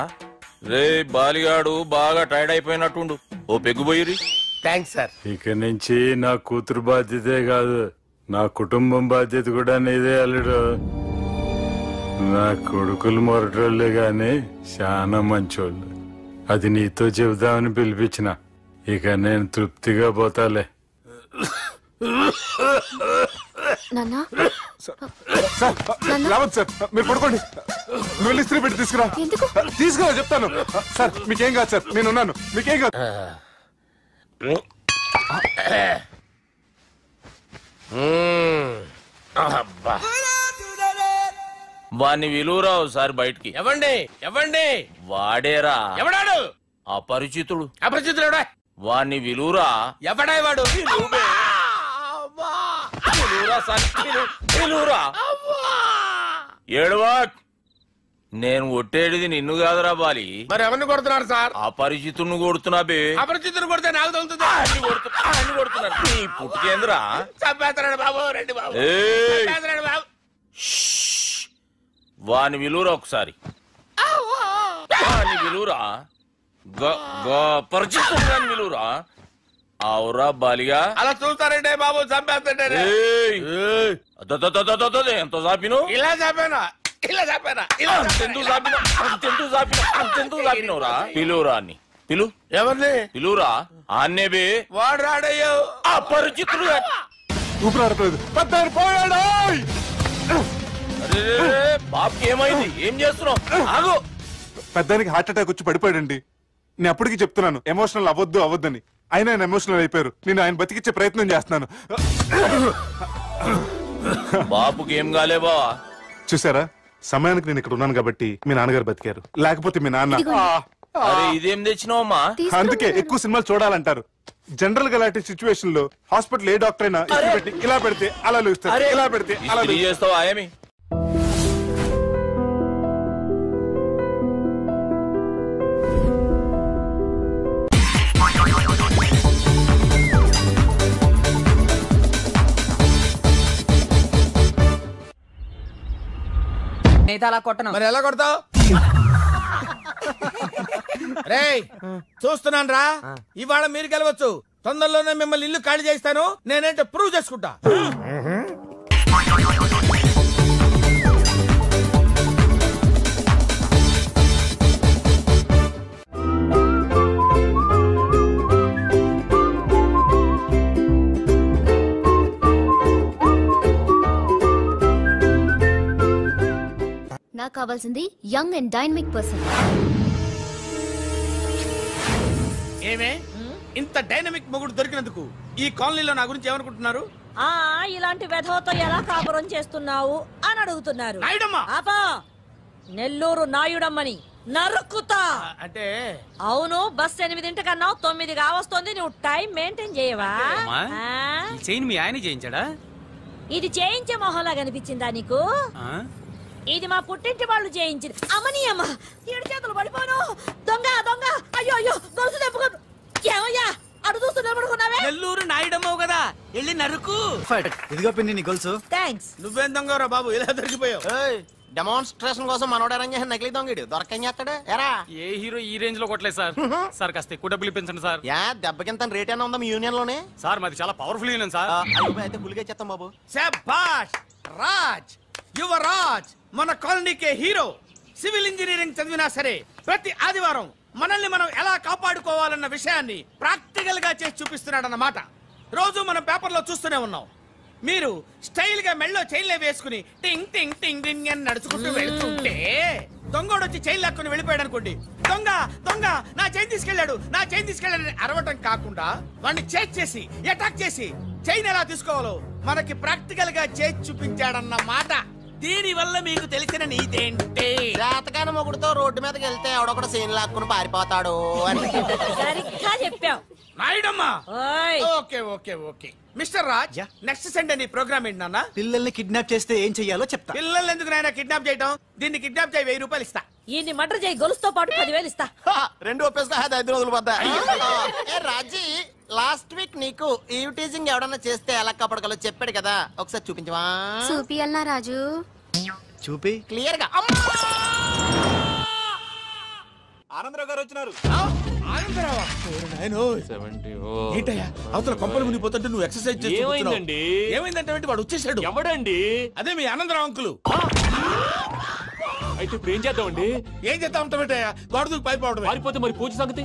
Speaker 3: రే బాలిగాడు బాగా టైర్డ్ అయిపోయినట్టుండు, ఓ పెగ్గుబోయిరి.
Speaker 2: Thanks sir.
Speaker 13: ఇక నుంచి నా కూతురు బాధ్యతే కాదు, నా కుటుంబం బాధ్యత కూడా నీదే అల్లుడు. నా కొడుకులు మొరటోళ్లే గాని చాలా మంచోళ్ళు. అది నీతో చెబుదామని పిలిపించిన. ఇక నేను తృప్తిగా పోతాలే.
Speaker 14: సార్ మీరు పడుకోండి, నువ్వు వెళ్ళి ఇస్త్రీ పెట్టి తీసుకురా. తీసుకురా చెప్తాను సార్. మీకేం కాదు సార్, నేనున్నాను, మీకేం కాదు.
Speaker 3: వాణ్ణి విలువరావు సార్ బయటికి.
Speaker 2: ఎవండి ఎవండి?
Speaker 3: వాడేరా.
Speaker 2: ఎవడాడు?
Speaker 3: అపరిచితుడు.
Speaker 2: అపరిచితుడు
Speaker 3: వాణ్ణి విలువరా.
Speaker 2: ఎవడా వాడు?
Speaker 3: ఏడువా. నేను కొట్టేది నిన్ను కాదురా బాలి.
Speaker 2: మరి ఎవరిని కొడుతున్నారు సార్?
Speaker 3: అపరిచితుడిని కొడుతున్నా బే.
Speaker 2: అపరిచితుడు కొడితే నాకు తగులుతుందా?
Speaker 3: అన్ని కొడుతున్నారు. నీ పుట్టుకేంద్రా?
Speaker 2: చంపేస్తాడు బాబు, రండి బాబు.
Speaker 3: వాని విలువరా ఒకసారి. వాని విలువరా. పరిచితుడు విలువరా. అవురా బాలిగా.
Speaker 2: అలా చూస్తారంటే బాబు, చంపేస్తాడే.
Speaker 3: ఎంత చాపిను?
Speaker 2: ఇలా చాపానా? ఇలా చాపానా?
Speaker 3: అంతెందుకు చాపినవురా? పిలువురా అని. పిలు.
Speaker 2: ఎవరిని
Speaker 3: పిలువురా. ఆన్నే బే.
Speaker 2: వాడు రాడయ్యో.
Speaker 3: అపరిచితుడు.
Speaker 14: ఊపిరాడలేదు, పెద్దాయన పోయాడు.
Speaker 3: బాబుకి ఏమైంది? ఏం చేస్తున్నావు? ఆగు.
Speaker 14: పెద్దానికి హార్ట్ అటాక్ వచ్చి పడిపోయాడండి. నేను అప్పటికి చెప్తున్నాను ఎమోషనల్ అవ్వద్దని. ఆయన ఎమోషనల్ అయిపోయారు. నేను ఆయన బతికిచ్చే ప్రయత్నం చేస్తున్నాను.
Speaker 3: బాబుకి ఏం కాలే బావా?
Speaker 14: చూసారా, సమయానికి నేను ఇక్కడ ఉన్నాను కాబట్టి మీ నాన్నగారు బతికారు. లేకపోతే మీ నాన్న.
Speaker 3: ఇదేం తెచ్చినావమ్మా?
Speaker 14: అందుకే ఎక్కువ సినిమాలు చూడాలంటారు. జనరల్ గా అలాంటి సిచ్యువేషన్ లో హాస్పిటల్ ఏ డాక్టర్ అయినా ఇలా పెడితే అలా లూస్తారు, ఇలా పెడితే అలా
Speaker 3: చేస్తావా? ఏమి
Speaker 16: అలా కొట్టను.
Speaker 2: మరి ఎలా కొడతావు? రేయ్ చూస్తున్నాను రా, ఇవాళ మీరు గెలవచ్చు. తొందరలోనే మిమ్మల్ని ఇల్లు ఖాళీ చేస్తాను. నేనేంటో ప్రూవ్ చేసుకుంటా.
Speaker 11: నాకు కావాల్సింది యంగ్ అండ్ డైనమిక్ పర్సన్.
Speaker 2: ఏమే ఇంత డైనమిక్ మొగుడు దొరికినందుకు ఈ కాలనీలో నా గురించి ఏమనుకుంటున్నారు?
Speaker 17: ఇలాంటి వెధవతో ఎలా కాపురం చేస్తున్నావు అని అడుగుతున్నారు. ఆపా, నెల్లూరు నాయుడమ్మని నరుక్కుతా.
Speaker 2: అంటే
Speaker 17: అవును, బస్ 8:00 9 కావస్తుంది. నువ్వు టైం మెయింటైన్ చేయవా?
Speaker 18: మీ ఆయన చేయించాడా?
Speaker 17: ఇది చేయించే మొహంలా కనిపించిందా నీకు? ఇది మా పుట్టింటి వాళ్ళు చేయించింది. అమ్మని అమ్మ, 7 చేతులు పడిపోను. దొంగ దొంగ, అయ్యో అయ్యో, గొలుసు తెప్పుకో. ఏమయ్యా అడు చూస్తూ నిలబడుకున్నావే?
Speaker 18: నెల్లూరు నాయుడమ్మవు కదా,
Speaker 8: వెళ్ళి నరుకు.
Speaker 16: ఇదిగో పిన్ని నీ గొలుసు.
Speaker 17: థ్యాంక్స్.
Speaker 8: నువ్వేం దొంగరా బాబు, ఇలా దొరికిపోయావు.
Speaker 10: డెమాన్స్ట్రేషన్ కోసం మనోడు అరేంజ్ చేసిన నకిలీ దొంగడు దొరకం చేస్తాడు ఎరా.
Speaker 18: ఏ హీరో ఈ రేంజ్ లో కొట్టలేదు సార్. సార్ కాస్త ఎక్కువ డబ్బులు ఇప్పించండి సార్.
Speaker 10: యా దెబ్బకింత రేట్ అయినా ఉందా మీ యూనియన్ లోనే?
Speaker 18: సార్ మాది చాలా పవర్ఫుల్ యూనియన్ సార్.
Speaker 10: అయితే గులిగా చేస్తాం బాబు.
Speaker 8: శభాష్ రాజ్, యువరాజ్, మన కాలనీకే హీరో. సివిల్ ఇంజనీరింగ్ చదివినా సరే ప్రతి ఆదివారం మనల్ని మనం ఎలా కాపాడుకోవాలన్న విషయాన్ని ప్రాక్టికల్ గా చేసి చూపిస్తున్నాడన్నమాట. రోజు మనం పేపర్లో చూస్తూనే ఉన్నాం. మీరు స్టైల్ గా మెళ్ళో చైన్లే వేసుకుని టింగ్ టింగ్ టింగ్ టింగ్ అని నడుచుకుంటూ వెళ్తుంటే దొంగోడు వచ్చి చైన్ లాక్కుని వెళ్ళిపోయాడు అనుకోండి. దొంగ దొంగ నా చైన్ తీసుకెళ్లాడు, నా చైన్ తీసుకెళ్లాడని అరవటం కాకుండా వాడిని చేజ్ చేసి అటాక్ చేసి చైన్ ఎలా తీసుకోవాలో మనకి ప్రాక్టికల్ గా చేసి చూపించాడన్న మాట. దీని వల్ల మీకు తెలిసిన నీతేంటి?
Speaker 10: జాతకాన మొగుడుతో రోడ్డు మీదకి వెళ్తే ఎవడొకడు సీన్ లాక్కుని పారిపోతాడు అని.
Speaker 17: సరిగ్గా చెప్పావు
Speaker 8: నాయుడమ్మా. Okay okay okay mister Raj, next Sunday నీ ప్రోగ్రామ్ ఏంటి నాన్న?
Speaker 16: పిల్లల్ని కిడ్నాప్ చేస్తే ఏం చెయ్యాలో చెప్తా.
Speaker 8: పిల్లల్ని ఎందుకు నాయన కిడ్నాప్ చేయటం? దీన్ని కిడ్నాప్ చేయి, 1000 రూపాయలు ఇస్తా.
Speaker 17: ఈ మటర్ చేయి, గొలుసుతో పాటు 10,000 ఇస్తా.
Speaker 10: రెండు ఒప్పేస్తా, 5 రోజులు పడ్డా. రాజీ, లాస్ట్ వీక్ నీకు ఈవ్ టీజింగ్ ఎవడన్నా చేస్తే ఎలా కాపాడగలో చెప్పాడు కదా, ఒకసారి చూపించవా?
Speaker 11: చూపియల్నా రాజు?
Speaker 16: చూపి
Speaker 10: క్లియర్ గా.
Speaker 9: ఆనందరావు గారు వచ్చినారు.
Speaker 8: ఏంటయ్యా అవతల కొంపలు మునిగిపోతుంటే నువ్వు ఎక్సర్సైజ్ చేస్తూ
Speaker 2: ఏమైందండి?
Speaker 8: ఏమైందంటే వాడు వచ్చేసాడు.
Speaker 2: ఎవడండి?
Speaker 8: అదే మీ ఆనందరావు అంకులు.
Speaker 2: అయితే ఇప్పుడు ఏం చేద్దామండి?
Speaker 8: ఏం చేద్దాం ఉంటావేటయ్యా? గొడవకు పైపోవడం.
Speaker 2: పారిపోతే మరి పూజ సంగతి?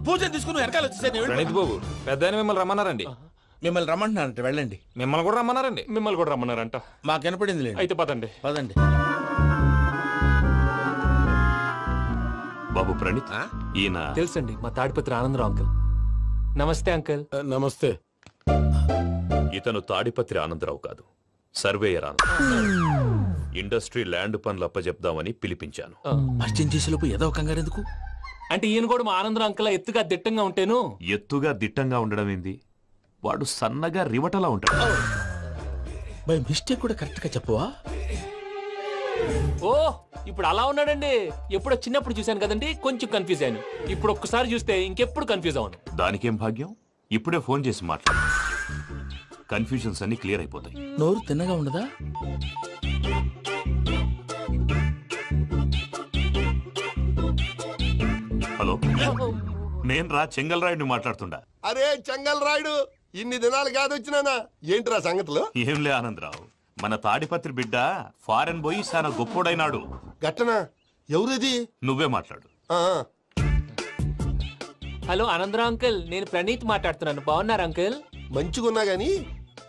Speaker 8: పూజ తీసుకుని వెనకాల వచ్చేసాను.
Speaker 19: ప్రణీత్ బాబు, పెద్ద మిమ్మల్ని రమ్మన్నారండి.
Speaker 8: మిమ్మల్ని రమ్మంటున్నారంట, వెళ్ళండి.
Speaker 19: మిమ్మల్ని కూడా రమ్మన్నారండి.
Speaker 2: మిమ్మల్ని కూడా రమ్మన్నారంట.
Speaker 8: మాకు వినపడింది.
Speaker 2: అయితే పదండి.
Speaker 8: పదండి.
Speaker 19: బాబు ప్రణీత్, ఈయన
Speaker 2: తెలుసండి, మా తాడిపత్రి ఆనందరావు అంకుల్. నమస్తే అంకుల్.
Speaker 19: నమస్తే. ఇతను తాడిపత్రి ఆనందరావు కాదు, సర్వేయర్ ఆనందరావు. ఇండస్ట్రీ ల్యాండ్ పనులు అప్పచెప్దామని పిలిపించాను.
Speaker 8: పరిచయం చేసేలోపు ఏదో కంగారు ఎందుకు?
Speaker 2: అంటే ఈయన కూడా మా ఆనందరావు అంకుల్ ఎత్తుగా దిట్టంగా ఉంటేను.
Speaker 19: ఎత్తుగా దిట్టంగా ఉండడం ఏంది? వాడు సన్నగా రివటలా ఉంటాడు.
Speaker 8: బై మిస్టేక్ కూడా కరెక్ట్ గా చెప్పవా?
Speaker 2: ఓ ఇప్పుడు అలా ఉన్నాడండి. ఎప్పుడో చిన్నప్పుడు చూశాను కదండి, కొంచెం కన్ఫ్యూజ్ అయ్యాను. ఇప్పుడు ఒక్కసారి చూస్తే ఇంకెప్పుడు కన్ఫ్యూజ్ అవ్వను.
Speaker 19: దానికేం భాగ్యం, ఇప్పుడే ఫోన్ చేసి మాట్లాడు. కన్ఫ్యూజన్స్ అన్ని క్లియర్ అయిపోతాయి.
Speaker 8: నోరు తిన్నగా ఉండదా?
Speaker 19: హలో, నేను రా చెంగల్ రాయుడిని మాట్లాడుతుండా.
Speaker 1: అరే చెంగల్ రాయుడు, ఇన్ని దినాలు కాదు వచ్చినానా? ఏంట్రా సంగతులు?
Speaker 19: ఏంలే ఆనందరావు, మన తాడిపత్రి బిడ్డ ఫారెన్ పోయి చాలా గొప్పోడైనాడు.
Speaker 1: గట్టనా? ఎవరిది?
Speaker 19: నువ్వే మాట్లాడు.
Speaker 2: హలో ఆనందరావు అంకుల్, నేను ప్రణీత్ మాట్లాడుతున్నాను. బాగున్నారు అంకుల్?
Speaker 1: మంచిగున్నా గాని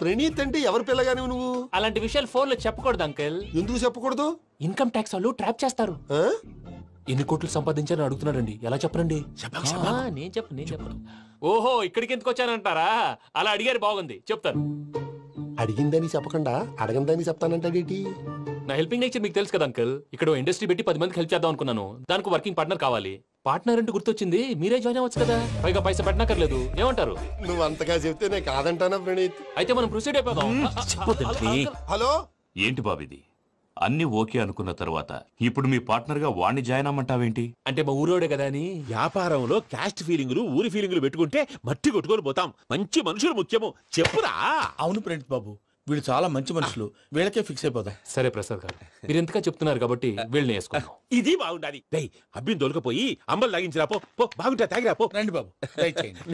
Speaker 1: ప్రణీత్ అంటే ఎవరి పిల్లగాని నువ్వు?
Speaker 2: అలాంటి విషయాలు ఫోన్ లో చెప్పకూడదు అంకుల్.
Speaker 1: ఎందుకు చెప్పకూడదు?
Speaker 2: ఇన్కమ్ ట్యాక్స్ వాళ్ళు ట్రాప్ చేస్తారు. ఎన్ని కోట్లు సంపాదించాలని అడుగుతున్నాడండి. ఎలా చెప్పరండి? నేను చెప్పను. ఓహో, ఇక్కడికి ఎందుకు వచ్చానంటారా? అలా అడిగారు, బాగుంది, చెప్తాను.
Speaker 1: అడిగిందని చెప్పకుండా అడగందని చెప్తానంటాడేటి?
Speaker 2: నా హెల్పింగ్ నేచర్ మీకు తెలుసు కదా అంకుల్. ఇక్కడ ఇండస్ట్రీ పెట్టి 10 మందికి హెల్ప్ చేద్దాం అనుకున్నాను. దానికి వర్కింగ్ పార్ట్నర్ కావాలి. పార్ట్నర్ అంటే గుర్తొచ్చింది, మీరే జాయిన్ అవ్వచ్చు కదా. పైగా పైసా పెట్టనక్కర్లేదు. ఏమంటారు?
Speaker 1: నువ్వు అంతగా చెప్తే నేను కాదంటానా ప్రణీత్?
Speaker 2: అయితే మనం ప్రొసీడ్ అయిపోదాం.
Speaker 1: హలో,
Speaker 19: ఏంటి బాబిది? అన్ని ఓకే అనుకున్న తర్వాత ఇప్పుడు మీ పార్ట్నర్ గా వాణ్ణి జాయిన్ అమ్మంటావేంటి?
Speaker 2: అంటే మా ఊరోడే కదా అని.
Speaker 20: వ్యాపారంలో క్యాస్ట్ ఫీలింగులు, ఊరి ఫీలింగులు పెట్టుకుంటే మట్టి కొట్టుకొని పోతాం. మంచి మనుషులు ముఖ్యము. చెప్పురా.
Speaker 8: అవును ప్రణీత్ బాబు, వీళ్ళు చాలా మంచి మనుషులు. వీళ్ళకే ఫిక్స్ అయిపోతాం.
Speaker 2: సరే ప్రసాద్ గారు, మీరు ఎంతగా చెప్తున్నారు కాబట్టి వీళ్ళని వేసుకున్నాం.
Speaker 20: ఇది బాగుండాలి. దయ్ అబ్బిని దొలకపోయి అమ్మలు లాగించిరా. పో బాగుంటా, తాగిరా పో.
Speaker 8: రండి బాబు,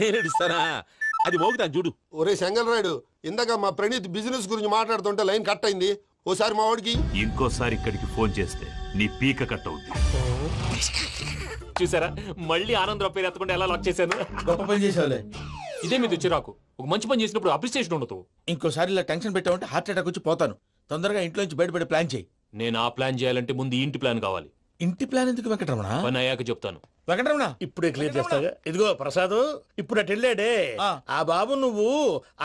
Speaker 20: నేను ఇస్తానా? అది మోగుతాను చూడు.
Speaker 1: ఒరే చెంగల్ రాయుడు, ఇందాక మా ప్రణీత్ బిజినెస్ గురించి మాట్లాడుతుంటే లైన్ కట్ అయింది. ఓసారి మా వాడికి
Speaker 19: ఇంకోసారి ఇక్కడికి ఫోన్ చేస్తే నీ పీక కట్ అవుతుంది.
Speaker 2: చూసారా, మళ్ళీ ఆనందరావు పేరు ఎత్తకుండా ఎలా లాక్ చేశాను.
Speaker 8: గొప్ప పని చేసేవాళ్ళే.
Speaker 2: ఇదే మీద చిరాకు. ఒక మంచి పని చేసినప్పుడు అప్రిసియేషన్ ఉండదు.
Speaker 8: ఇంకోసారి ఇలా టెన్షన్ పెట్టామంటే హార్ట్ అటాక్ వచ్చి పోతాను. తొందరగా ఇంట్లో నుంచి బయటపడే ప్లాన్ చేయి.
Speaker 2: నేను ఆ ప్లాన్ చేయాలంటే ముందు ఇంటి ప్లాన్ కావాలి.
Speaker 8: ఇంటి ప్లాన్ ఎందుకు వెంకటరమణ?
Speaker 2: పని అయ్యాక చెప్తాను.
Speaker 8: వెంకటరమణ
Speaker 20: ఇప్పుడే క్లియర్ చేస్తాగా. ఇదిగో ప్రసాద్, ఇప్పుడు అటు వెళ్ళాడే ఆ బాబు, నువ్వు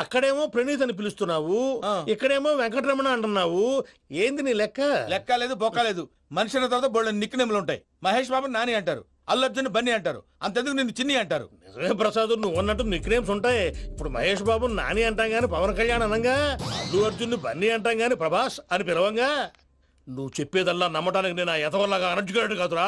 Speaker 20: అక్కడేమో ప్రణీత్ అని పిలుస్తున్నావు, ఇక్కడేమో వెంకటరమణ అంటున్నావు. ఏంది నీ లెక్క?
Speaker 8: లెక్క లేదు, బొక్క లేదు. మనిషి అన్న తర్వాత బోళ్ళ నిక్నెములు ఉంటాయి. మహేష్ బాబు నాని అంటారు, అల్లు అర్జున్ బన్నీ అంటారు, అంతెందుకు నిన్ను చిన్ని అంటారు.
Speaker 20: నిజమే ప్రసాద్, నువ్వు అన్నట్టు నిక్నేమ్స్ ఉంటాయి. ఇప్పుడు మహేష్ బాబు నాని అంటాం గాని పవన్ కళ్యాణ్ అనంగా, అల్లు అర్జున్ బన్నీ అంటాం గాని ప్రభాస్ అని పిలవంగా. నువ్వు చెప్పేదల్లా నమ్మటానికి నేను ఆ ఎతవల్లాగా అనర్జుకేటెడ్ కాదురా.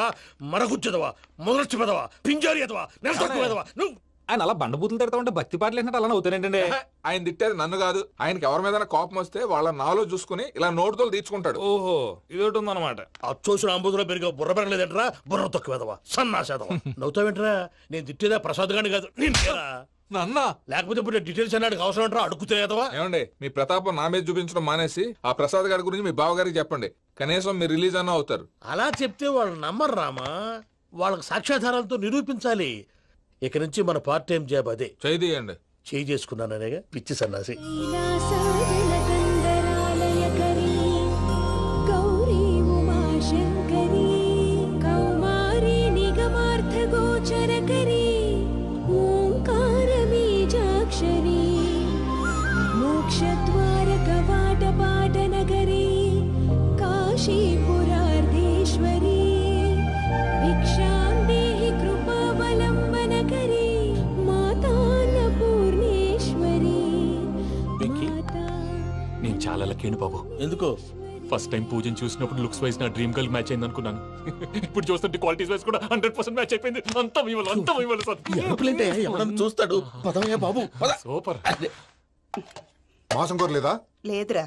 Speaker 20: మరగుచ్చదవా, మొదలచ్చి పెదవా, పింజారి ఎదవా, నెలసొక్కు పెదవా. నువ్వు
Speaker 21: ఆయన అలా బండబూతులు తిడతా ఉంటే భక్తి పాటలు ఏంటంటే అలా అవుతానంటే
Speaker 22: ఆయన తిట్టేది నన్ను కాదు. ఆయనకి ఎవరి మీద కోపం వస్తే వాళ్ళ నాలో చూసుకుని ఇలా నోటుతో తీర్చుకుంటాడు.
Speaker 21: ఓహో ఇదొకటి ఉందన్నమాట.
Speaker 20: అచ్చోసిన అంబుధులో పెరిగే బుర్ర పెరగలేదంటరా, బుర్ర తక్కువేదవా సన్నాసేదవా. నవ్వుతావేంట్రా? నేను తిట్టేదా ప్రసాద్ గాని కాదు
Speaker 22: నన్నా.
Speaker 20: లేకపోతే ఇప్పుడు డీటెయిల్స్ అన్నాడు అవసరం అంటారా? అడుగుతాయేదవా?
Speaker 22: ఏమండి మీ ప్రతాపం నా మీద చూపించడం మానేసి ఆ ప్రసాద్ గారి గురించి మీ బావగారికి చెప్పండి. కనీసం మీరు రిలీజ్ అన్న అవుతారు.
Speaker 20: అలా చెప్తే వాళ్ళు నమ్మరు రామా. వాళ్ళకి సాక్ష్యాధారాలతో నిరూపించాలి. ఇక నుంచి మన పార్ట్ టైం జాబ్ అదే.
Speaker 22: చేయండి.
Speaker 20: చేయి చేసుకున్నాననేగా పిచ్చి సన్నాసి.
Speaker 23: గౌరీ ఉమాశంకరీ కౌమారీ నిగమార్థగోచరకరీ ఓంకార బీజాక్షరీ మోక్షద్వారకవాటపాటనగరీ కాశీపురార్ధేశ్వరీ భిక్షాం దేహి కృపావలంబనకరీ మాతాన్నపూర్ణేశ్వరీ.
Speaker 21: నేను చాలా లక్కీ బాబు.
Speaker 20: ఎందుకో?
Speaker 21: ఫస్ట్ టైం పూజను చూసినప్పుడు లుక్స్ వైజ్ నా డ్రీమ్ గర్ల్ మ్యాచ్ అయింది అనుకున్నాను. ఇప్పుడు చూస్తుంటే క్వాలిటీస్ వైజ్ కూడా 100% మ్యాచ్ అయిపోయింది. అంతా మీ వల్ల
Speaker 20: ఎవడన్నా చూస్తాడు. పదవయ్యా బాబు.
Speaker 21: సూపర్.
Speaker 15: మాసం కోరలేదా?
Speaker 24: లేదురా,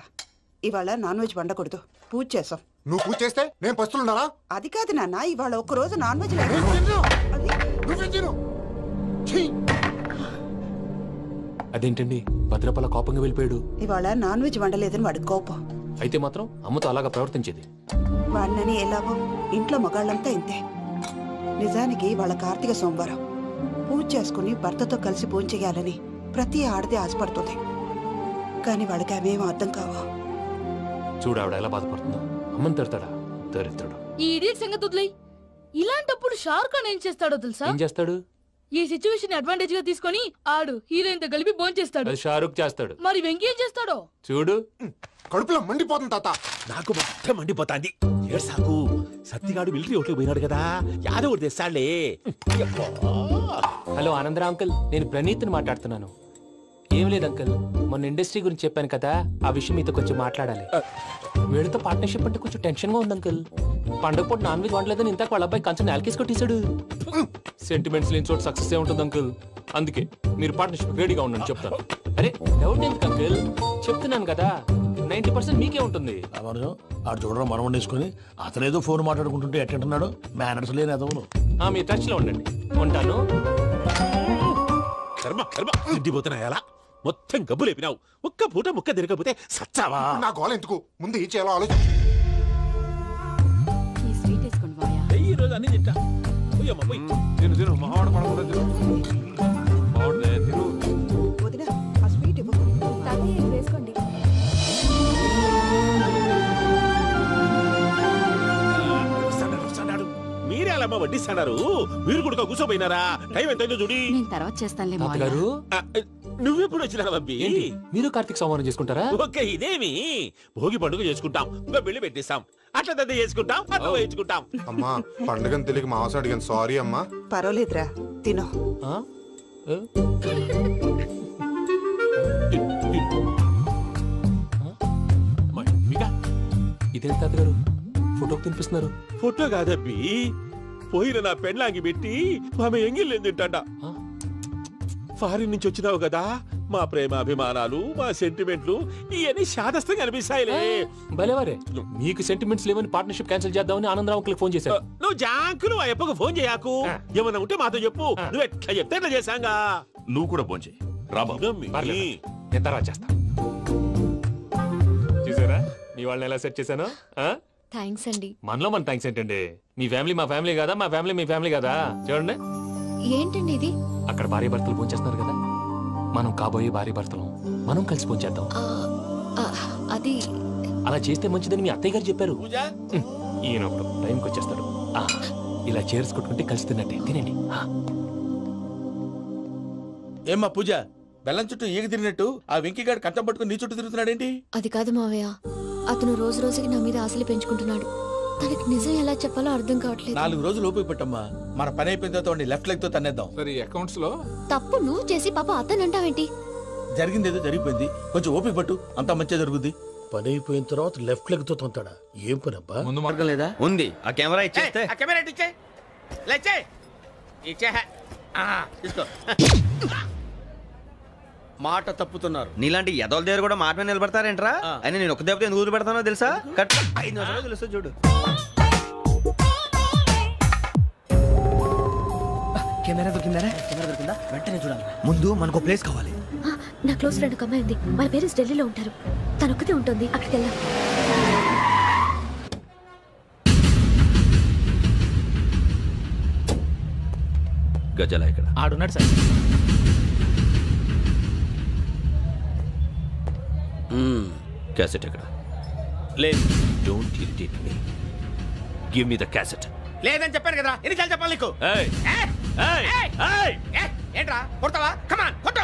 Speaker 24: ఇవాళ నాన్ వెజ్ వండకూడదు. పూజ చేసాం.
Speaker 15: నువ్వు పూజ చేస్తే నేను పస్తులున్నారా?
Speaker 24: అది కాదు నాన్న, ఇవాళ ఒక్క రోజు నాన్ వెజ్
Speaker 21: అదేంటండి భద్రపల కోపంగా వెళ్ళిపోయాడు?
Speaker 24: ఇవాళ నాన్ వెజ్ వండలేదని వాడి కోపం.
Speaker 21: అయితే మాత్రం అమ్మతో అలాగా ప్రవర్తించేది.
Speaker 24: వాడినని ఎలాగో ఇంట్లో మగాళ్ళంతా ఇంతే. నిజానికి వాళ్ళ కార్తీక సోమవారం పూజ చేసుకుని భర్తతో కలిసి పూజ చేయాలని ప్రతి ఆడది ఆశపడుతుంది. కానీ వాళ్ళకి అవేం అర్థం కావు.
Speaker 21: చూడు ఆవిడ ఎలా బాధపడుతుందో. అమ్మని తిడతాడా దరిద్రుడు.
Speaker 25: ఈ ఇడియట్ సంగతి వదిలేయ్. ఇలాంటప్పుడు షారుఖ్ ఖాన్ ఏం చేస్తాడో తెలుసా?
Speaker 21: ఏం చేస్తాడు?
Speaker 25: ఈ సిచ్యువేషన్ అడ్వాంటేజ్ గా తీసుకొని ఆడు హీరోయిన్ తో కలిపి బోన్ చేస్తాడు.
Speaker 21: అది షారుఖ్ చేస్తాడు.
Speaker 25: మరి వెంకీ ఏం చేస్తాడో
Speaker 21: చూడు.
Speaker 15: కడుపులో మండిపోతుంది తాత.
Speaker 26: నాకు మొత్తం మండిపోతాంది. ఏడ్సాకు. సత్తిగాడు మిలిటరీ ఓట్లకు పోయినాడు కదా, యాదో ఒకటి తెస్తాడులే.
Speaker 21: హలో ఆనందరా అంకుల్, నేను ప్రణీత్ని మాట్లాడుతున్నాను. ఏం లేదు అంకుల్, మొన్న ఇండస్ట్రీ గురించి చెప్పాను కదా, ఆ విషయం మీతో కొంచెం మాట్లాడాలి. వీడితో పార్ట్నర్షిప్ అంటే కొంచెం టెన్షన్ గా ఉంది అంకుల్. పండగ పూట నాన్ వెజ్ వండలేదని ఇంతకు వాళ్ళ అబ్బాయి కంచెం నేలకేసి కొట్టేశాడు. సెంటిమెంట్స్ లేని చోట సక్సెస్ ఏ ఉంటుంది అంకుల్. అందుకే మీరు పార్ట్నర్షిప్ రెడీగా ఉండండి చెప్తాను. అరే డౌట్ ఎందుకు అంకుల్, చెప్తున్నాను కదా 90% మీకే ఉంటుంది.
Speaker 20: ఆడు చూడడం మనం వండేసుకుని అతనేదో ఫోన్ మాట్లాడుకుంటుంటే ఎట్టంటున్నాడు. మేనర్స్ లేని అదవును.
Speaker 21: మీ టచ్ లో ఉండండి. ఉంటాను.
Speaker 26: కర్మ కర్మ తిండిపోతున్నా ఎలా మొత్తం గబ్బు లేపినావు. ఒక్క పూట ముక్క తిరగకపోతే సచ్చావా?
Speaker 15: నా గోల ఎందుకు, ముందు ఏం చేయాలో ఆలోచించు.
Speaker 26: ఈ రోజు అన్ని తింటా.
Speaker 21: తిను తిను మావాడు పడకుండా తిను. మావాడు తిను.
Speaker 24: వదినా ఆ స్వీట్ ఇవ్వు.
Speaker 25: వేసుకోండి.
Speaker 26: మీరే అలా వడ్డిస్తున్నారు. మీరు కూడా కూర్చోపోయినారా? టైం ఎంతైందో చూడి.
Speaker 25: నేను తర్వాత చేస్తానులే
Speaker 21: గారు.
Speaker 26: నువ్వెప్పుడు వచ్చినా బంబి?
Speaker 21: మీరు కార్తీక సంహారం చేసుకుంటారా?
Speaker 26: ఓకే ఇదేమి భోగి పండుగ చేసుకుంటాం, ఇంకా పెళ్లి పెట్టిస్తాం, అట్లా దద్ద చేసుకుంటాం, అట్లా వేయించుకుంటాం.
Speaker 15: అమ్మా పండుగని తెలియక మాంసం అడిగాను, సారీ అమ్మా.
Speaker 24: పర్వాలేదురా, తినో.
Speaker 21: ఇదేంటి తాతగారు ఫోటోకి తినిపిస్తున్నారు?
Speaker 26: ఫోటో కాదబ్బి, పోయిన నా పెళ్ళాంగి పెట్టి ఆమె ఎంగిల్లేం తింటాడ. ఫారిన్ నుంచి వచ్చినావు కదా, మా ప్రేమ అభిమానాలు, మా సెంటిమెంట్లు ఇవన్నీ శాదస్తంగా అనిపిస్తాయిలే.
Speaker 21: భలేవారే, మీకు సెంటిమెంట్స్ లేవని పార్ట్నర్షిప్ క్యాన్సిల్ చేద్దామని ఆనందరావు అంకుల్ ఫోన్ చేశారు.
Speaker 26: నువ్వు జాంకులు ఆ అప్పకు ఫోన్ చేయకు. ఏమన్నా ఉంటే మాతో చెప్పు. నువ్వు ఎట్లా చెప్తే ఎట్లా చేశాంగా.
Speaker 19: నువ్వు కూడా ఫోన్ చేయి. రాబా
Speaker 21: నేను తర్వాత చేస్తా. చూసారా మీ వాళ్ళని ఎలా సెట్ చేశాను?
Speaker 11: థ్యాంక్స్ అండి.
Speaker 21: మనలో మన థ్యాంక్స్ ఏంటండి? మీ ఫ్యామిలీ మా ఫ్యామిలీ కదా, మా ఫ్యామిలీ మీ ఫ్యామిలీ కదా. చూడండి
Speaker 11: ఏంటండి ఇది?
Speaker 21: అక్కడ భార్య భర్తలు ఫోన్ చేస్తున్నారు కదా, మనం కాబోయే భార్య భర్తలు మనం కలిసి ఫోన్ చేద్దాం.
Speaker 11: అది
Speaker 21: అలా చేస్తే మంచిదని మీ అత్తయ్య గారు చెప్పారు. ఈయన ఒకడు టైంకి వచ్చేస్తాడు. ఇలా చేర్స్ కొట్టుకుంటే కలిసి తిన్నట్టే. తినండి.
Speaker 2: ఏమ్మా పూజ, బెల్లం చుట్టూ ఈగ తిరిగినట్టు ఆ వెంకీగాడు కంచం పట్టుకుని నీ చుట్టూ తిరుగుతున్నాడేంటి?
Speaker 11: అది కాదు మావయ్య, అతను రోజు రోజుకి నా మీద ఆశలు పెంచుకుంటున్నాడు. తనకి నిజం ఎలా చెప్పాలో అర్థం కావట్లేదు.
Speaker 2: 4 రోజులు ఓపిక పట్టమ్మా, మన పని అయిపోయిన తర్వాత లెఫ్ట్ లెగ్ తో తన్నేద్దాం.
Speaker 22: సరే అకౌంట్స్ లో
Speaker 11: తప్పు నువ్వు చేసి పాప అతను అంటావేంటి?
Speaker 2: జరిగిందేదో జరిగిపోయింది, కొంచెం ఓపిక పట్టు, అంతా మంచిగా జరుగుద్ది. పని అయిపోయిన తర్వాత లెఫ్ట్ లెగ్ తో తొంతాడా? ఏం పని అబ్బా?
Speaker 8: ముందు మార్గం లేదా? ఉంది. ఆ కెమెరా ఇచ్చేస్తే
Speaker 2: ఆ కెమెరా ఇచ్చే లేచే ఇచ్చే
Speaker 8: తీసుకో. మాట తప్పుతున్నారు.
Speaker 4: నీలాంటి ఎదల దగ్గర కూడా మాట మీద నిలబడతారేంట్రా? అయినా నేను ఒక దెబ్బతో ఎందుకు ఊరు పెడతానో తెలుసా? కట్ 5 నిమిషాలు తెలుసు చూడు. కెమెరా దొరికిందా? వెంటనే చూడాలి. ముందు మనకు ప్లేస్ కావాలి.
Speaker 11: నా క్లోజ్ ఫ్రెండ్ ఒక అమ్మాయి ఉంది. వాళ్ళ పేరెంట్స్ ఢిల్లీలో ఉంటారు. తను ఒక్కతే ఉంటుంది. అక్కడికి వెళ్దాం.
Speaker 4: గజలా ఇక్కడ
Speaker 18: ఆడున్నాడు సార్.
Speaker 4: క్యాసెట్ ఎక్కడ?
Speaker 2: లేదు.
Speaker 4: Don't irritate me. Give me the cassette.
Speaker 2: లేదని చెప్పాను కదా, ఎన్నిసార్లు చెప్పాలి నీకు?
Speaker 4: ఏయ్ ఏయ్ ఏయ్
Speaker 2: ఏంట్రా కొడతావా? కమాన్ కొట్టు.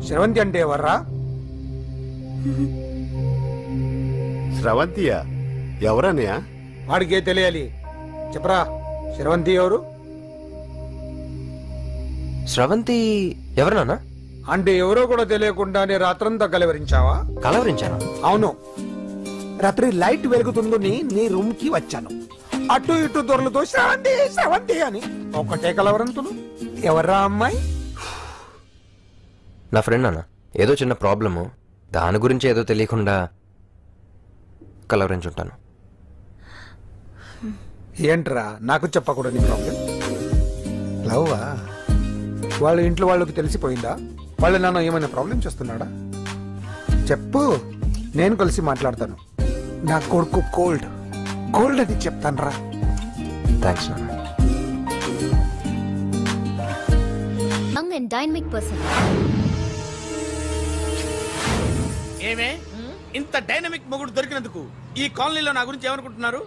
Speaker 5: స్రవంతి అంటే ఎవర్రా?
Speaker 6: స్రవంతియా? ఎవరన్నయ్యా?
Speaker 5: వాడికే తెలియాలి. చెప్పరా, స్రవంతి ఎవరు?
Speaker 7: స్రవంతి ఎవరు నాన్న?
Speaker 5: అంటే ఎవరో కూడా తెలియకుండానే రాత్రంతా కలవరించావా?
Speaker 7: కలవరించాను.
Speaker 5: అవును, రాత్రి లైట్ వెలుగుతుందని నీ రూమ్ కి వచ్చాను. అటు ఇటు దొరలతో స్రవంతి స్రవంతి అని ఒకటే కలవరంతులు. ఎవర్రా అమ్మాయి?
Speaker 7: నా ఫ్రెండ్ నాన్న. ఏదో చిన్న ప్రాబ్లము, దాని గురించి ఏదో తెలియకుండా కలవరించుంటాను.
Speaker 5: ఏంట్రా నాకు చెప్పకూడని ప్రాబ్లం? లవ్వా? వాళ్ళ ఇంట్లో వాళ్ళకి తెలిసిపోయిందా? వాళ్ళ నాన్న ఏమైనా ప్రాబ్లం చేస్తున్నాడా? చెప్పు, నేను కలిసి మాట్లాడతాను. నా కొడుకు కోల్డ్ అని చెప్తాను రా.
Speaker 7: థ్యాంక్స్ నాన్న.
Speaker 11: Young and dynamic person.
Speaker 2: ఏమే ఇంత డైనమిక్ మొగుడు దొరికినందుకు ఈ కాలనీలో నా గురించి ఏమనుకుంటున్నారు?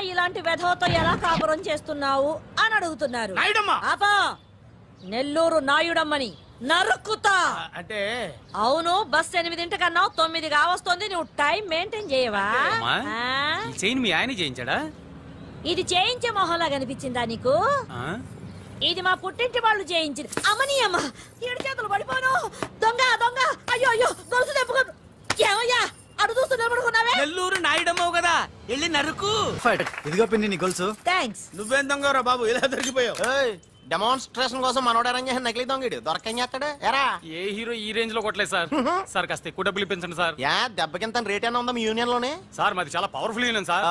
Speaker 17: ఇలాంటి వెధవతో ఎలా కాపురం చేస్తున్నావు అని అడుగుతున్నారు. ఆపా, నెల్లూరు నాయుడమ్మని నరుక్కుతా.
Speaker 2: అంటే
Speaker 17: అవును, బస్ 8:00 9 కావస్తుంది. నువ్వు టైం మెయింటైన్ చేయవా?
Speaker 18: చైన్ మీ ఆయన చేయించాడా?
Speaker 17: ఇది చేయించే మొహంలా కనిపించిందా నీకు? ఇది మా పుట్టింటి వాళ్ళు చేయించింది. అమ్మని అమ్మ, 7 చేతులు పడిపోను. దొంగ దొంగ, అయ్యో అయ్యో, గొలుసు తెప్పుకో. ఏమయ్యా అడు చూస్తూ నిలబడుకున్నావే?
Speaker 8: నెల్లూరు నాయుడమ్మవు కదా, వెళ్ళి నరుకు.
Speaker 16: ఇదిగో పిన్ని నీ గొలుసు.
Speaker 17: థ్యాంక్స్.
Speaker 2: నువ్వేం దొంగరా బాబు, ఇలా దొరికిపోయావు?
Speaker 10: డెమాన్స్ట్రేషన్ కోసం మనోడు అరేంజ్ చేసిన నకిలీ దొంగడు దొరకం చేస్తాడు. ఎరా
Speaker 18: ఏ హీరో ఈ రేంజ్ లో కొట్టలేదు సార్. సార్ కాస్త ఎక్కువ డబ్బులు ఇప్పించండి సార్.
Speaker 10: యా దెబ్బకింత రేట్ అయినా ఉందా మీ యూనియన్ లోనే?
Speaker 18: సార్ మాది చాలా పవర్ఫుల్ యూనియన్ సార్.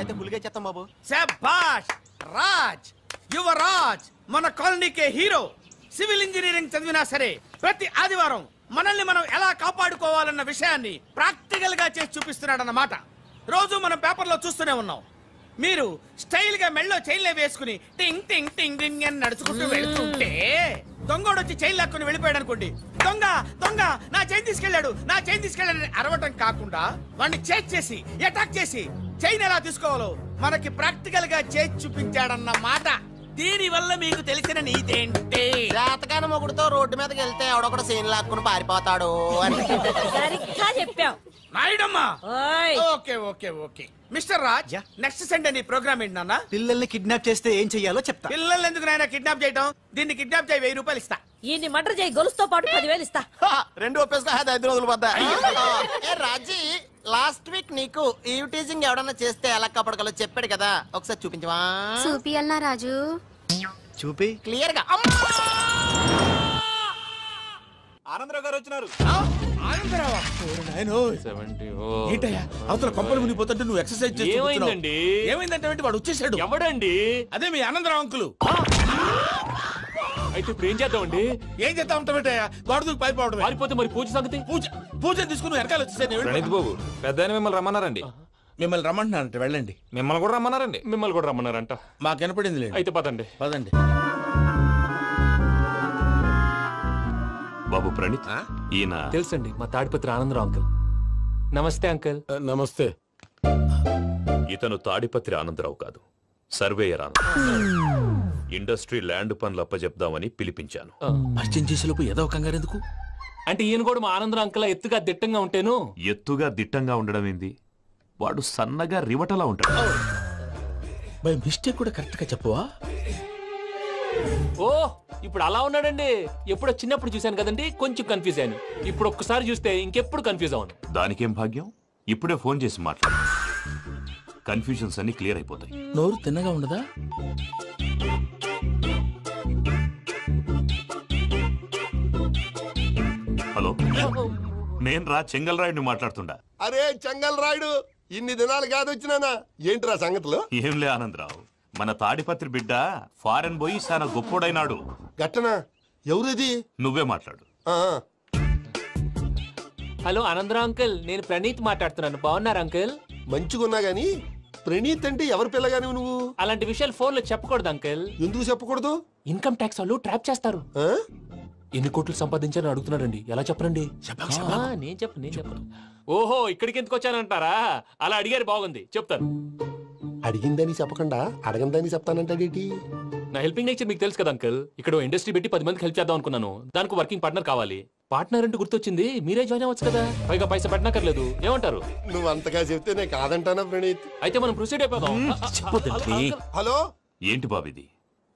Speaker 10: అయితే ఫుల్గా చేస్తాం బాబు.
Speaker 2: శభాష్ రాజ్, యువరాజ్, మన కాలనీకే హీరో. సివిల్ ఇంజనీరింగ్ చదివినా సరే ప్రతి ఆదివారం మనల్ని మనం ఎలా కాపాడుకోవాలన్న విషయాన్ని ప్రాక్టికల్ గా చేసి చూపిస్తున్నాడన్నమాట. రోజు మనం పేపర్లో చూస్తూనే ఉన్నాం. మీరు స్టైల్ గా మెళ్ళో చైన్లే వేసుకుని టింగ్ టింగ్ టింగ్ టింగ్ అని నడుచుకుంటూ వెళ్తుంటే దొంగోడు వచ్చి చైన్ లాక్కుని వెళ్ళిపోయాడు అనుకోండి. దొంగ దొంగ నా చైన్ తీసుకెళ్లాడు, నా చైన్ తీసుకెళ్లాడని అరవటం కాకుండా వాడిని చేజ్ చేసి అటాక్ చేసి చైన్ ఎలా తీసుకోవాలో మనకి ప్రాక్టికల్ గా చేసి చూపించాడన్న మాట. దీని వల్ల మీకు తెలిసిన నీతేంటి?
Speaker 10: జాతకాన మొగుడుతో రోడ్డు మీదకి వెళ్తే ఎవడొకడు సీన్ లాక్కుని పారిపోతాడు అని.
Speaker 17: సరిగ్గా చెప్పావు
Speaker 2: నాయుడమ్మా. Okay okay okay mister Raj, next Sunday నీ ప్రోగ్రామ్ ఏంటి నాన్న?
Speaker 16: పిల్లల్ని కిడ్నాప్ చేస్తే ఏం చెయ్యాలో చెప్తా.
Speaker 2: పిల్లల్ని ఎందుకు నాయన కిడ్నాప్ చేయటం? దీన్ని కిడ్నాప్ చేయి, 1000 రూపాయలు ఇస్తా.
Speaker 17: ఈ మర్డర్ చేయి, గొలుసుతో పాటు 10,000 ఇస్తా.
Speaker 10: 2 ఒప్పేసుకో, 5 రోజులు పడ్డా. ఏ రాజీ, లాస్ట్ వీక్ నీకు ఈవ్ టీజింగ్ ఎవడన్నా చేస్తే ఎలా కాపాడగలో చెప్పాడు కదా, ఒకసారి చూపించవా?
Speaker 11: చూపియల్నా రాజు?
Speaker 16: చూపి
Speaker 10: క్లియర్ గా.
Speaker 9: ఆనందరావు గారు వచ్చినారు.
Speaker 2: ఏంటయ్యా అవతల కొంపలు మునిగిపోతుంటే నువ్వు ఎక్సర్సైజ్ చేస్తూ
Speaker 18: ఏమైందండి?
Speaker 2: ఏమైందంటే వాడు వచ్చేసాడు.
Speaker 18: ఎవడండి?
Speaker 2: అదే మీ ఆనందరావు అంకులు.
Speaker 18: అయితే ఇప్పుడు ఏం చేద్దామండి?
Speaker 2: ఏం చేద్దాం ఉంటావేటయ్యా, గోడ దూకి పైపోవడం.
Speaker 18: పారిపోతే మరి పూజ సంగతి?
Speaker 2: పూజ తీసుకుని వెనకాల వచ్చేసాను.
Speaker 22: ప్రణీత్ బాబు, పెద్ద మిమ్మల్ని రమ్మన్నారండి.
Speaker 2: మిమ్మల్ని రమ్మంటున్నారంట, వెళ్ళండి.
Speaker 22: మిమ్మల్ని కూడా రమ్మన్నారండి.
Speaker 18: మిమ్మల్ని కూడా రమ్మన్నారంట.
Speaker 2: మాకు వినపడింది.
Speaker 18: అయితే పదండి.
Speaker 2: పదండి.
Speaker 19: బాబు ప్రణీత్, ఈయన
Speaker 21: తెలుసండి, మా తాడిపత్రి ఆనందరావు అంకుల్. నమస్తే అంకుల్.
Speaker 22: నమస్తే.
Speaker 19: ఇతను తాడిపత్రి ఆనందరావు కాదు, సర్వేయర్ ఆనందరావు. ఇండస్ట్రీ ల్యాండ్ పనులు అప్పచెప్దామని పిలిపించాను.
Speaker 2: పరిచయం చేసేలోపు ఏదో కంగారు ఎందుకు?
Speaker 21: అంటే ఈయన కూడా మా ఆనందరావు అంకుల్ ఎత్తుగా దిట్టంగా ఉంటేను.
Speaker 19: ఎత్తుగా దిట్టంగా ఉండడం ఏంది? వాడు సన్నగా రివటలా ఉంటాడు.
Speaker 20: బై మిస్టేక్ కూడా కరెక్ట్ గా చెప్పవా?
Speaker 21: ఓ ఇప్పుడు అలా ఉన్నాడండి. ఎప్పుడో చిన్నప్పుడు చూశాను కదండి, కొంచెం కన్ఫ్యూజ్ అయ్యాను. ఇప్పుడు ఒక్కసారి చూస్తే ఇంకెప్పుడు కన్ఫ్యూజ్ అవును.
Speaker 19: దానికేం భాగ్యం, ఇప్పుడే ఫోన్ చేసి మాట్లాడు. కన్ఫ్యూజన్స్ అన్ని క్లియర్ అయిపోతాయి.
Speaker 20: నోరు తిన్నగా ఉండదా?
Speaker 19: హలో, నేను చెంగల్ రాయుడిని మాట్లాడుతుండా.
Speaker 6: అరే చెంగల్ రాయుడు, ఇన్ని దినాలు కాదు వచ్చినానా? ఏంట్రా సంగతులు?
Speaker 19: ఏంలే ఆనందరావు, మన తాడిపత్రి బిడ్డ ఫారెన్ పోయి చాలా గొప్పోడైనాడు.
Speaker 6: గట్టనా? ఎవరిది?
Speaker 19: నువ్వే మాట్లాడు.
Speaker 21: హలో ఆనందరావు అంకుల్, నేను ప్రణీత్ మాట్లాడుతున్నాను. బాగున్నారు అంకుల్?
Speaker 6: మంచిగున్నా గాని ప్రణీత్ అంటే ఎవరి పిల్లగాని నువ్వు?
Speaker 21: అలాంటి విషయాలు ఫోన్ లో చెప్పకూడదు అంకుల్.
Speaker 6: ఎందుకు చెప్పకూడదు?
Speaker 21: ఇన్కమ్ ట్యాక్స్ వాళ్ళు ట్రాప్ చేస్తారు. ఎన్ని కోట్లు సంపాదించాలని అడుగుతున్నారండి, ఎలా చెప్పరండి? నేను చెప్పను. ఓహో, ఇక్కడికి ఎందుకు వచ్చానంటారా? అలా అడిగారు, బాగుంది, చెప్తాను.
Speaker 6: అడిగిందని చెప్పకుండా అడగందని చెప్తానంటాడేటి?
Speaker 21: నా హెల్పింగ్ నేచర్ మీకు తెలుసు కదా అంకుల్. ఇక్కడ ఇండస్ట్రీ పెట్టి 10 మందికి హెల్ప్ చేద్దాం అనుకున్నాను. దానికి వర్కింగ్ పార్ట్నర్ కావాలి. పార్ట్నర్ అంటే గుర్తొచ్చింది, మీరే జాయిన్ అవ్వచ్చు కదా, పైగా పైసా పెట్టనక్కర్లేదు. ఏమంటారు?
Speaker 6: నువ్వు అంతగా చెప్తే నేను కాదంటానా ప్రణీత్?
Speaker 21: అయితే మనం ప్రొసీడ్ అయిపోదాం.
Speaker 6: హలో,
Speaker 19: ఏంటి బాబిది?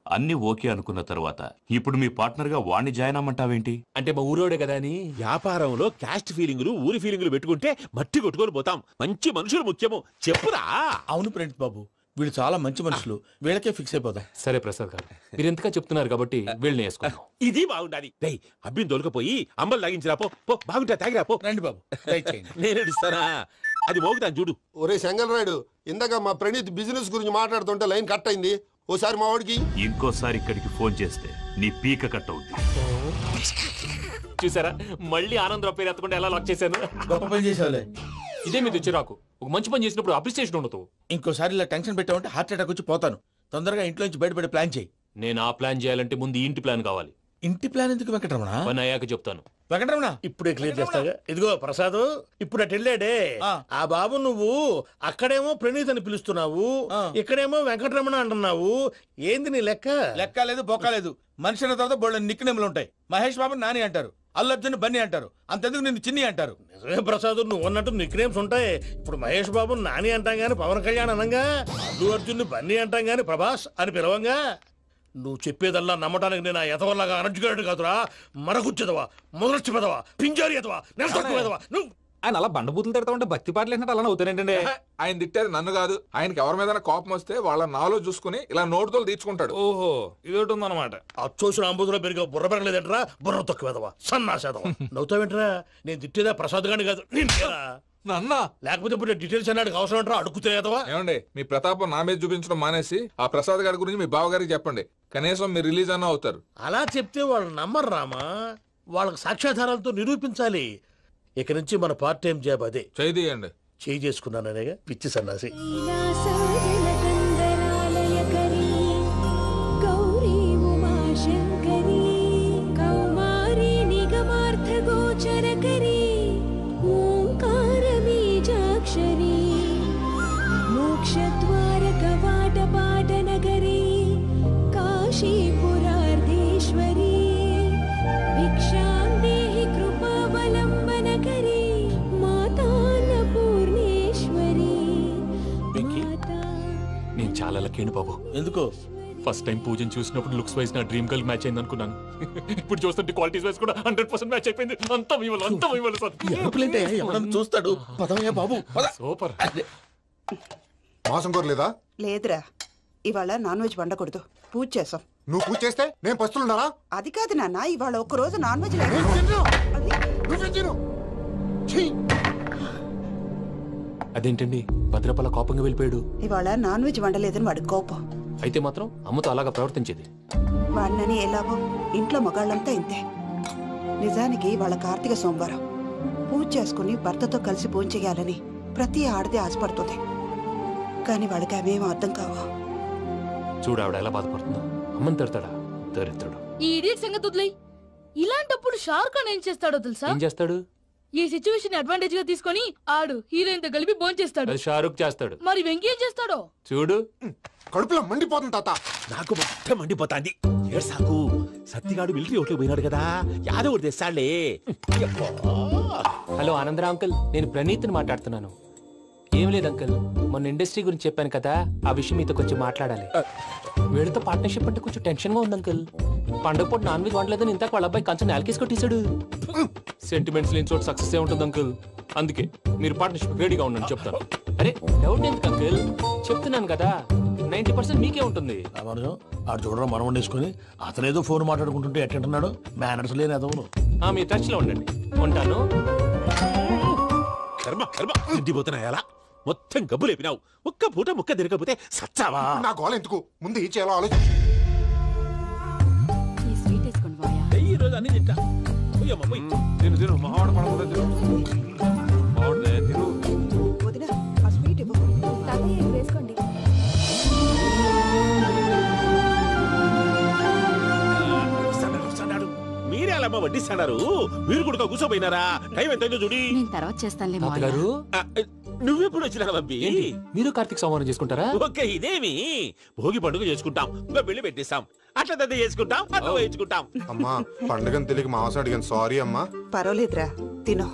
Speaker 19: అన్ని ఓకే అనుకున్న తర్వాత ఇప్పుడు మీ పార్ట్నర్ గా వాణ్ణి జాయిన్ అమ్మంటావేంటి?
Speaker 21: అంటే మా ఊరోడే కదా అని.
Speaker 20: వ్యాపారంలో క్యాస్ట్ ఫీలింగులు, ఊరి ఫీలింగులు పెట్టుకుంటే మట్టి కొట్టుకొని పోతాం. మంచి మనుషులు ముఖ్యము. చెప్పురా.
Speaker 1: అవును ప్రణీత్ బాబు, వీళ్ళు చాలా మంచి మనుషులు, వీళ్ళకే ఫిక్స్ అయిపోదాం.
Speaker 21: సరే ప్రసాద్ గారు, మీరు ఎంతగా చెప్తున్నారు కాబట్టి వీళ్ళని వేసుకుందాం.
Speaker 20: ఇది బాగుండాలి. రేయ్, అబ్బిని దొలకపోయి అంబలు లాగించిరా పో. బాగుంటా, తాగిరా పో.
Speaker 1: రండి బాబు, దయచేయండి.
Speaker 20: నేను ఇస్తానా? అది మోగుతాను చూడు.
Speaker 6: ఒరే చెంగల్ రాయుడు, ఇందాక మా ప్రణీత్ బిజినెస్ గురించి మాట్లాడుతుంటే లైన్ కట్ అయింది. ఓసారి మా వాడికి
Speaker 19: ఇంకోసారి ఇక్కడికి ఫోన్ చేస్తే నీ పీక కట్ అవుతుంది.
Speaker 21: చూసారా, మళ్ళీ ఆనందరావు పేరు ఎత్తకుండా ఎలా లాక్ చేశాను.
Speaker 1: గొప్ప పని చేసేవాళ్ళే.
Speaker 21: ఇదే మీద చిరాకు. ఒక మంచి పని చేసినప్పుడు అప్రిసియేషన్ ఉండదు.
Speaker 1: ఇంకోసారి ఇలా టెన్షన్ పెట్టామంటే హార్ట్ అటాక్ వచ్చి పోతాను. తొందరగా ఇంట్లో నుంచి బయటపడే ప్లాన్ చేయి.
Speaker 21: నేను ఆ ప్లాన్ చేయాలంటే ముందు ఇంటి ప్లాన్ కావాలి.
Speaker 1: ఇంటి ప్లాన్ ఎందుకు వెంకటరమణ?
Speaker 21: పని అయ్యాక చెప్తాను.
Speaker 1: వెంకటరమణ
Speaker 20: ఇప్పుడే క్లియర్ చేస్తాగా. ఇదిగో ప్రసాద్, ఇప్పుడు అటు వెళ్ళాడే ఆ బాబు, నువ్వు అక్కడేమో ప్రణీత్ అని పిలుస్తున్నావు, ఇక్కడేమో వెంకటరమణ అంటున్నావు. ఏంది నీ లెక్క?
Speaker 1: లెక్క లేదు, బొక్క లేదు. మనిషి అన్న తర్వాత బోళ్ళ నిక్నెములు ఉంటాయి. మహేష్ బాబు నాని అంటారు, అల్లు అర్జున్ బన్నీ అంటారు, అంతెందుకు నిన్ను చిన్ని అంటారు.
Speaker 20: నిజమే ప్రసాద్, నువ్వు అన్నట్టు నిక్నేమ్స్ ఉంటాయి. ఇప్పుడు మహేష్ బాబు నాని అంటాం గాని పవన్ కళ్యాణ్ అనంగా, అల్లు అర్జున్ బన్నీ అంటాం గాని ప్రభాస్ అని పిలవంగా. నువ్వు చెప్పేదల్లా నమ్మటానికి నేను ఆ ఎతవల్లాగా అనర్జుకేటెడ్ కాదురా. మరగుచ్చదవా, మొదలచ్చి పెదవా, పింజారి ఎదవా, నెలసొక్కుదవా. నువ్వు
Speaker 22: ఆయన అలా బండబూతులు తిడతా ఉంటే భక్తి పాటలు ఏంటంటే అలా అవుతానంటే. ఆయన తిట్టేది నన్ను కాదు, ఆయనకి ఎవరి మీద కోపం వస్తే వాళ్ళ నాలో చూసుకుని ఇలా నోటుతో తీర్చుకుంటాడు.
Speaker 20: ఓహో, ఇదొకటి ఉందన్నమాట. అచ్చోసిన అంబుధులో పెరిగే బుర్ర పెరగలేదంటరా, బుర్ర తొక్కువేదవా, సన్నాసేదవా. నవ్వుతావేంటరా? నేను తిట్టేదా ప్రసాద్ గాని కాదు,
Speaker 22: నన్నా.
Speaker 20: లేకపోతే ఇప్పుడు డీటెయిల్స్ అన్నాడు అవసరం అంటారా? అడుగుతాయేదవా.
Speaker 22: ఏమండి, మీ ప్రతాపం నా మీద చూపించడం మానేసి ఆ ప్రసాద్ గారి గురించి మీ బావగారికి చెప్పండి. కనీసం మీరు రిలీజ్ అన్న అవుతారు.
Speaker 20: అలా చెప్తే వాళ్ళు నమ్మరు రామా. వాళ్ళకి సాక్ష్యాధారాలతో నిరూపించాలి. ఇక నుంచి మన పార్ట్ టైం జాబ్ అదే.
Speaker 22: చేయండి.
Speaker 20: చేయి చేసుకున్నాననేగా పిచ్చి సన్నాసి.
Speaker 21: చాలా లక్కీ బాబు.
Speaker 1: ఎందుకు?
Speaker 21: ఫస్ట్ టైం పూజను చూసినప్పుడు లుక్స్ వైజ్ నా డ్రీమ్ గర్ల్ మ్యాచ్ అయింది అనుకున్నాను. ఇప్పుడు చూస్తుంటే క్వాలిటీస్ వైజ్ కూడా 100% మ్యాచ్ అయిపోయింది. అంతా
Speaker 1: చూస్తాడు. పదవయ్యా బాబు,
Speaker 21: సూపర్.
Speaker 15: మాసం కోరలేదా?
Speaker 24: లేదురా, ఇవాళ నాన్ వెజ్ వండకూడదు, పూజ చేసాం.
Speaker 15: నువ్వు పూజ చేస్తే నేను పస్తులున్నారా?
Speaker 24: అది కాదు నాన్న, ఇవాళ ఒక్క రోజు నాన్ వెజ్
Speaker 21: అదేంటండి భద్రపల కోపంగా వెళ్ళిపోయాడు?
Speaker 24: ఇవాళ నాన్ వెజ్ వండలేదని వాడి కోపం.
Speaker 21: అయితే మాత్రం అమ్మతో అలాగా ప్రవర్తించేది.
Speaker 24: వాడినని ఎలాగో ఇంట్లో మగాళ్ళంతా ఇంతే. నిజానికి వాళ్ళ కార్తీక సోమవారం పూజ చేసుకుని భర్తతో కలిసి పూజ చేయాలని ప్రతి ఆడది ఆశపడుతుంది. కానీ వాళ్ళకి అవేం అర్థం కావు.
Speaker 21: చూడు ఆవిడ ఎలా బాధపడుతుందో. అమ్మని తిడతాడా దరిద్రుడు.
Speaker 25: ఈ ఇడియట్ సంగతి వదిలేయ్. ఇలాంటప్పుడు షారుఖ్ ఖాన్ ఏం చేస్తాడో తెలుసా?
Speaker 21: ఏం చేస్తాడు?
Speaker 25: ఈ సిచ్యువేషన్ అడ్వాంటేజ్ గా తీసుకొని ఆడు హీరోయిన్ తో కలిపి బోన్ చేస్తాడు.
Speaker 21: అది షారుఖ్ చేస్తాడు.
Speaker 25: మరి వెంకీ ఏం చేస్తాడో
Speaker 21: చూడు.
Speaker 15: కడుపులో మండిపోతుంది తాత.
Speaker 20: నాకు మొత్తం మండిపోతాంది. సాకు సత్తిగాడు మిలిటరీ ఓట్లు పోయినాడు కదా, యాదవ్ తెస్తాడులే.
Speaker 21: హలో ఆనందరావు అంకుల్, నేను ప్రణీత్ని మాట్లాడుతున్నాను. ఏం లేదు అంకుల్, మొన్న ఇండస్ట్రీ గురించి చెప్పాను కదా, ఆ విషయం మీతో కొంచెం మాట్లాడాలి. వీళ్ళతో పార్ట్నర్షిప్ అంటే కొంచెం టెన్షన్ గా ఉంది అంకుల్. పండుగ పూట నాన్ వెజ్ వండలేదని ఇంతకు వాళ్ళ అబ్బాయి కంచెం నేలకేసి కొట్టేశాడు. సెంటిమెంట్స్ లేని చోట సక్సెస్ ఏ ఉంటుంది అంకుల్. అందుకే మీరు పార్ట్నర్షిప్ రెడీగా ఉండండి చెప్తాను. అరే డౌట్ ఎందుకు అంకుల్, చెప్తున్నాను కదా 90% మీకే ఉంటుంది.
Speaker 20: ఆడు చూడడం మనం వండేసుకుని అతనేదో ఫోన్ మాట్లాడుకుంటుంటే ఎట్టంటున్నాడు మేనర్స్ లేని అదవును.
Speaker 21: మీ టచ్ లో ఉండండి, ఉంటాను.
Speaker 3: కర్మ కర్మ తిండిపోతున్నాయా? మొత్తం గబ్బు లేపినావు. ఒక్క పూట ముక్క తిరగకపోతే సచ్చావా?
Speaker 15: నా గోల ఎందుకు, ముందు ఈ చేయాలో ఆలోచించు.
Speaker 3: ఈ రోజు అన్ని తింటా.
Speaker 22: తిను తిను మావాడు పడకుండా తిను. మావాడే తిను.
Speaker 24: వదినా ఆ స్వీట్ ఇవ్వు.
Speaker 11: వేసుకోండి.
Speaker 3: మీరే అలా వడ్డిస్తాడారు. మీరు కూడా కూర్చోపోయినారా? టైం ఎంతైందో చూడి.
Speaker 12: నేను తర్వాత చేస్తానులే
Speaker 21: గారు.
Speaker 3: నువ్వెప్పుడు వచ్చినా బంబి?
Speaker 21: మీరు కార్తీక్ సంహారం చేసుకుంటారా?
Speaker 3: ఓకే, ఇదేమి భోగి పండుగ చేసుకుంటాం, ఇంకా పెళ్లి పెట్టేస్తాం, అట్లా దద్ద చేసుకుంటాం, అట్లా వేయించుకుంటాం.
Speaker 15: అమ్మా పండుగని తెలియక మాంసం అడిగాను, సారీ అమ్మా.
Speaker 24: పర్వాలేదురా తినో.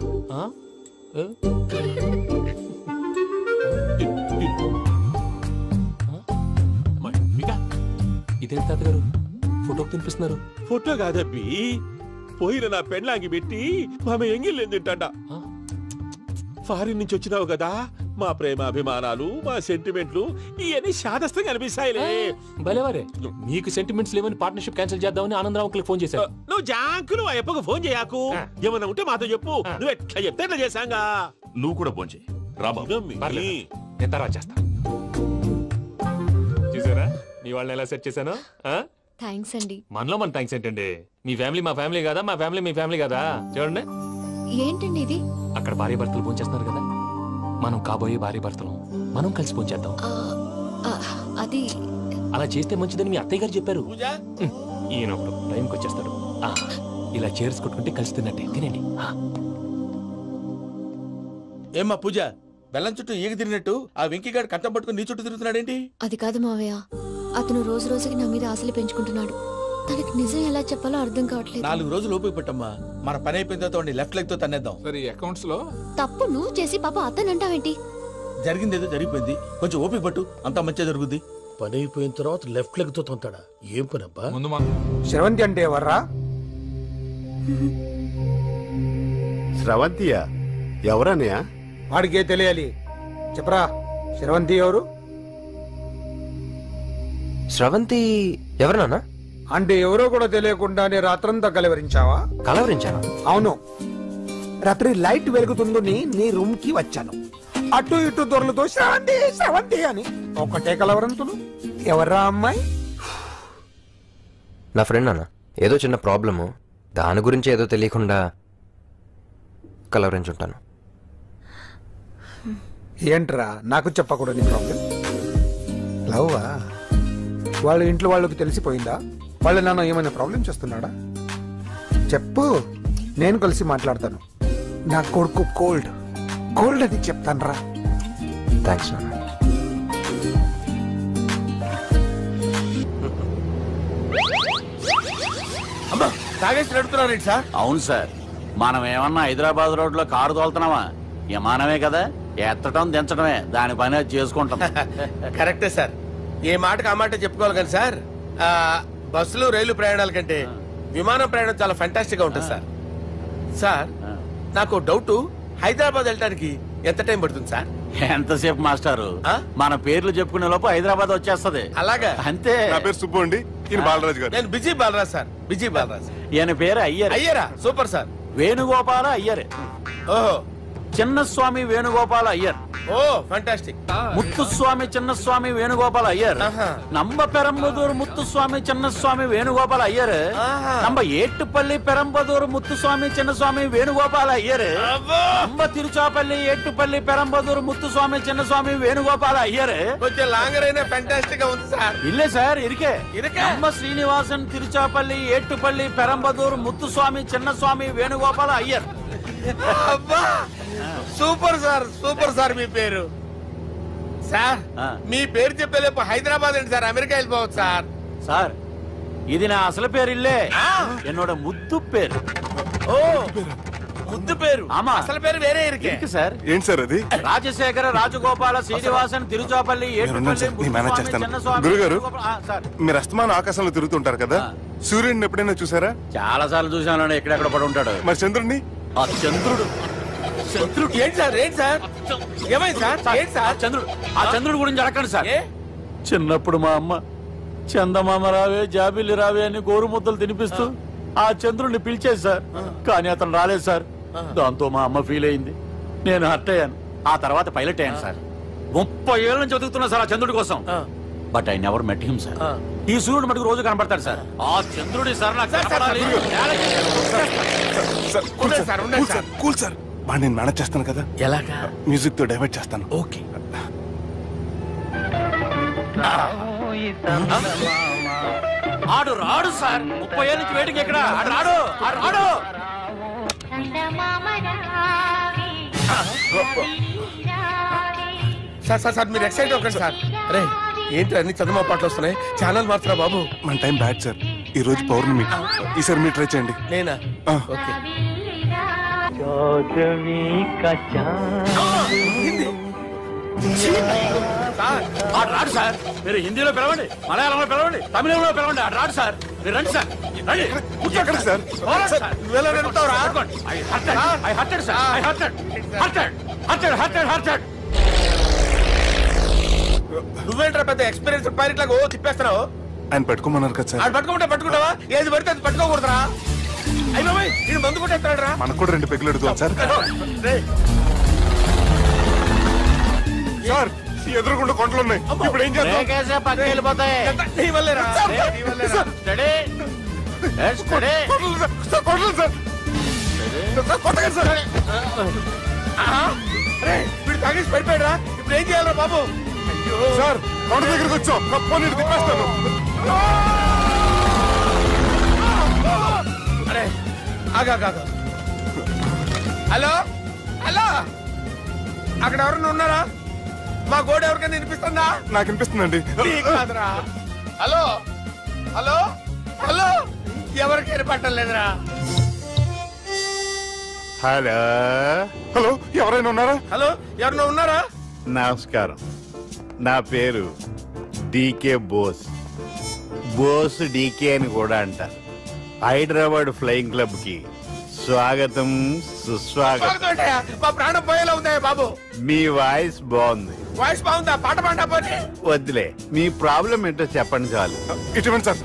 Speaker 21: ఇదేంటి తాతగారు ఫోటోకి తినిపిస్తున్నారు?
Speaker 3: ఫోటో కాదబ్బి, పోయిన నా పెళ్ళాంగి పెట్టి ఆమె ఎంగిల్లేం తింటాడ. ఫారిన్ నుంచి వచ్చినావు కదా, మా ప్రేమ అభిమానాలు, మా సెంటిమెంట్లు ఇవన్నీ శాదస్తంగా అనిపిస్తాయిలే.
Speaker 21: భలేవారే, మీకు సెంటిమెంట్స్ లేవని పార్ట్నర్షిప్ క్యాన్సిల్ చేద్దామని ఆనందరావు అంకుల్ ఫోన్ చేశారు.
Speaker 3: నువ్వు జాంకులు ఆ అప్పకు ఫోన్ చేయకు. ఏమన్నా ఉంటే మాతో చెప్పు. నువ్వు ఎట్లా చెప్తే ఎట్లా చేశాంగా.
Speaker 19: నువ్వు కూడా ఫోన్ చేయి.
Speaker 21: నేను తర్వాత చేస్తా. చూసారా మీ వాళ్ళని ఎలా సెట్ చేశాను?
Speaker 11: థ్యాంక్స్ అండి.
Speaker 21: మనలో మన థ్యాంక్స్ ఏంటండి? మీ ఫ్యామిలీ మా ఫ్యామిలీ కదా, మా ఫ్యామిలీ మీ ఫ్యామిలీ కదా. చూడండి
Speaker 11: ఏంటండి ఇది?
Speaker 21: అక్కడ భార్య భర్తలు ఫోన్ చేస్తున్నారు కదా, మనం కాబోయే భార్య భర్తలు మనం కలిసి ఫోన్ చేద్దాం.
Speaker 11: అది
Speaker 21: అలా చేస్తే మంచిదని మీ అత్తయ్య గారు చెప్పారు. ఈయన ఒకడు టైంకి వచ్చేస్తాడు. ఇలా చేర్స్ కొట్టుకుంటే కలిసి తిన్నట్టే. తినండి.
Speaker 1: ఏమ్మా పూజ, బెల్లం చుట్టూ ఈగ తిరిగినట్టు ఆ వెంకీగాడు కంటం పట్టుకుని నీ చుట్టూ తిరుగుతున్నాడేంటి?
Speaker 11: అది కాదు మావయ్య, అతను రోజు రోజుకి నా మీద ఆశలు పెంచుకుంటున్నాడు. తనకి నిజం ఎలా చెప్పాలో అర్థం కావట్లేదు.
Speaker 1: 4 రోజులు ఓపిక పట్టమ్మా, మన పని అయిపోయిన తర్వాత లెఫ్ట్ లెగ్ తో తన్నేద్దాం.
Speaker 22: సరే అకౌంట్స్ లో
Speaker 11: తప్పు నువ్వు చేసి పాప అతను అంటావేంటి?
Speaker 1: జరిగిందేదో జరిగిపోయింది, కొంచెం ఓపిక పట్టు, అంతా మంచిగా జరుగుద్ది.
Speaker 20: పని అయిపోయిన తర్వాత లెఫ్ట్ లెగ్ తో తొంతాడా? ఏం పని అబ్బా?
Speaker 5: శ్రవంతి అంటే ఎవర్రా?
Speaker 6: శ్రవంతియా? ఎవరన్నయ్యా?
Speaker 5: వాడికే తెలియాలి, చెప్పరా. శ్రవంతి ఎవరు?
Speaker 7: శ్రవంతి ఎవరు నాన్న?
Speaker 5: అంటే ఎవరో కూడా తెలియకుండానే రాత్రంతా కలవరించావా?
Speaker 7: కలవరించాను.
Speaker 5: అవును, రాత్రి లైట్ వెలుగుతుందని నీ రూమ్ కి వచ్చాను. అటు ఇటు దొరలతో శ్రవంతి శ్రవంతి అని ఒకటే కలవరంతులు. ఎవర్రా అమ్మాయి?
Speaker 7: నా ఫ్రెండ్ నాన్న, ఏదో చిన్న ప్రాబ్లము, దాని గురించి ఏదో తెలియకుండా కలవరించుంటాను.
Speaker 5: ఏంట్రా నాకు చెప్పకూడదు నీ ప్రాబ్లం? లవ్వా? వాళ్ళ ఇంట్లో వాళ్ళకి తెలిసిపోయిందా? వాళ్ళ నాన్న ఏమైనా ప్రాబ్లం చేస్తున్నాడా? చెప్పు, నేను కలిసి మాట్లాడతాను. నా కొడుకు కోల్డ్ కోల్డ్ అని చెప్తాను రా.
Speaker 7: థ్యాంక్స్ నాన్న.
Speaker 2: అమ్మా తాగేసి నడుపుతున్నారేంటి సార్?
Speaker 13: అవును సార్, మనం ఏమన్నా హైదరాబాద్ రోడ్ లో కారు తోలుతున్నావా? విమానమే కదా, ఎత్తడం దించడమే దాని పని అది చేసుకుంటాం.
Speaker 2: కరెక్టే సార్, ఏ మాటకు ఆ మాట చెప్పుకోవాలి కానీ సార్, బస్సులు రైలు ప్రయాణాల కంటే విమానం ప్రయాణం చాలా ఫెంటాస్టిక్ గా ఉంటుంది సార్. సార్ నాకు డౌట్, హైదరాబాద్ వెళ్ళడానికి ఎంత టైం పడుతుంది సార్?
Speaker 13: ఎంతసేపు మాస్టారు, మన పేర్లు చెప్పుకునే లోపు హైదరాబాద్ వచ్చేస్తది.
Speaker 2: అలాగా?
Speaker 13: అంతే.
Speaker 6: నా పేరు సుబ్బు అండి, ఈయన బాలరాజు గారు.
Speaker 2: నేను busy Balaraj sir, busy Balaraj.
Speaker 13: ఈయన పేరు అయ్యర్.
Speaker 2: అయ్యరా? Super sir.
Speaker 13: వేణుగోపాల అయ్యర్.
Speaker 2: ఓహో,
Speaker 13: చిన్నస్వామి వేణుగోపాల అయ్యర్.
Speaker 2: ఓ ఫంటాస్టిక్.
Speaker 13: ముత్తుస్వామి చిన్నస్వామి వేణుగోపాల అయ్యర్. నంబ పెరంబదూరు ముత్తుస్వామి చిన్నస్వామి వేణుగోపాల అయ్యర్. నంబ ఏట్టుపల్లి పెరంబదూరు ముత్తుస్వామి చిన్నస్వామి వేణుగోపాల అయ్యర్. నంబ తిరుచాపల్లి ఏట్టుపల్లి పెరంబదూరు ముత్తుస్వామి చిన్నస్వామి వేణుగోపాల అయ్యర్.
Speaker 2: కొంచెం లాంగర్ అయినా ఫంటాస్టిక్ గా ఉంది సార్.
Speaker 13: ఇల్లే సార్, ఇరికే. నంబ శ్రీనివాసన్ తిరుచాపల్లి ఏట్టుపల్లి పెరంబదూరు ముత్తుస్వామి చిన్నస్వామి వేణుగోపాల అయ్యర్.
Speaker 2: అబ్బా సూపర్ సార్, సూపర్ సార్. మీ పేరు సార్, మీ పేరు చెప్పేలేపు హైదరాబాద్ అండి సార్, అమెరికా వెళ్ళిపోవచ్చు సార్.
Speaker 13: సార్ ఇది నా అసలు పేరు ఇల్లే, ఎన్నోడ ముద్దు పేరు.
Speaker 2: ఓ ముద్దు పేరు
Speaker 13: ఆమా.
Speaker 2: అసలు పేరు వేరే
Speaker 13: ఇరికి సార్
Speaker 15: ఏంటి సార్ అది
Speaker 13: రాజశేఖర రాజగోపాల శ్రీనివాసన్ తిరుచాపల్లి
Speaker 15: మీరున్నాను సార్, నేను మేనేజ్ చేస్తాను. గురుగారు మీరు అస్తమానం ఆకాశంలో తిరుగుతుంటారు కదా, సూర్యుడిని ఎప్పుడైనా చూసారా?
Speaker 13: చాలా సార్లు చూసాను, ఎక్కడెక్కడ పడి ఉంటాడు.
Speaker 15: మరి చంద్రుడిని?
Speaker 13: ఆ చంద్రుడు
Speaker 2: ఏంటి సార్ ఏమైంది సార్? ఏంటి సార్?
Speaker 13: ఆ చంద్రుడు గురించి అడగండి సార్. చిన్నప్పుడు మా అమ్మ చందమామ రావే జాబిల్లి రావే అని గోరు ముద్దలు తినిపిస్తూ ఆ చంద్రుడిని పిలిచేది సార్. కానీ అతను రాలేదు సార్. దాంతో మా అమ్మ ఫీల్ అయింది, నేను హర్ట్ అయ్యాను. ఆ తర్వాత పైలట్ అయ్యాను సార్. 30 ఏళ్ళ నుంచి చదువుతున్నా సార్ ఆ చంద్రుడి కోసం. But I never met him sir. ఈ సూర్యుడు మటుకు రోజు కనపడతాడు సార్. ఆ చంద్రుడి సార్ నాకు కనపడాలి.
Speaker 15: కూల్ సార్, నేను మేనేజ్ చేస్తాను కదా.
Speaker 2: ఎలాగా?
Speaker 15: మ్యూజిక్ తో డైవర్ట్ చేస్తాను.
Speaker 2: ఓకే.
Speaker 13: ఆడు రాడు సార్. 30 ఏళ్ళ నుంచి వేటికి ఎక్కడ ఆడు రాడు.
Speaker 2: సార్ మీరు ఎక్సైట్ అవ్వకండి సార్. రే ఏంటి అన్ని చదువు పాటలు వస్తున్నాయి, ఛానల్ మార్చరా బాబు.
Speaker 15: మన టైం బ్యాడ్ సార్, ఈ రోజు పౌర్ణమి. ఈసారి మీరు ట్రై చేయండి.
Speaker 2: నేనా? ఓకే.
Speaker 13: ఆడు రాడు సార్. మీరు హిందీలో పిలవండి, మలయాళంలో పిలవండి, తమిళంలో పిలవండి. ఆడు రాడు సార్. మీరు రండి సార్, రండి.
Speaker 15: కూర్చోకండి సార్.
Speaker 2: నువ్వేంట్రా పెద్ద ఎక్స్పీరియన్స్ పైలట్ లాగా ఓ తిప్పేస్తున్నావు?
Speaker 15: ఆయన పట్టుకోమన్నారు కదా సార్.
Speaker 2: ఆడు పట్టుకుంటావా? ఏది పడితే అది పట్టుకోకూడదురా. అయ్యో నేను మందు కొట్టేస్తాడు రా.
Speaker 15: మనకు కూడా 2 పెగ్గులు ఎడుతాం సార్. సార్ ఎదురుకుండా కొండలు ఉన్నాయి, ఇప్పుడు ఏం చేద్దాం?
Speaker 13: పక్కకి వెళ్ళిపోతాయి.
Speaker 2: నీ వల్లేరా? వీడు తాగేసి పడిపోయాడు రా. ఇప్పుడు ఏం చేయాలరా బాబు?
Speaker 15: సార్ కొండ దగ్గరికి వచ్చాం, నీరు తిప్పేస్తాను.
Speaker 2: అరే ఆగా. హలో అక్కడ ఎవరన్నా ఉన్నారా? మా గోడ ఎవరికైనా వినిపిస్తుందా?
Speaker 15: నాకు వినిపిస్తుందండి.
Speaker 2: హలో ఎవరికి వినపట్టలేదురా?
Speaker 15: హలో ఎవరైనా ఉన్నారా?
Speaker 2: ఎవరైనా ఉన్నారా?
Speaker 4: నమస్కారం, నా పేరు డీకే బోస్. డీకే అని కూడా అంటారు. హైదరాబాద్ ఫ్లయింగ్ క్లబ్ కి స్వాగతం సుస్వాగతం.
Speaker 2: మా ప్రాణం పోయేలా ఉందా బాబు?
Speaker 4: మీ వాయిస్ బాగుంది.
Speaker 2: వాయిస్ బాగుందా? పాట పాడా పోనీ.
Speaker 4: వద్దులే, మీ ప్రాబ్లం ఏంటో చెప్పండి చాలు.
Speaker 15: ఇటువంటి సార్,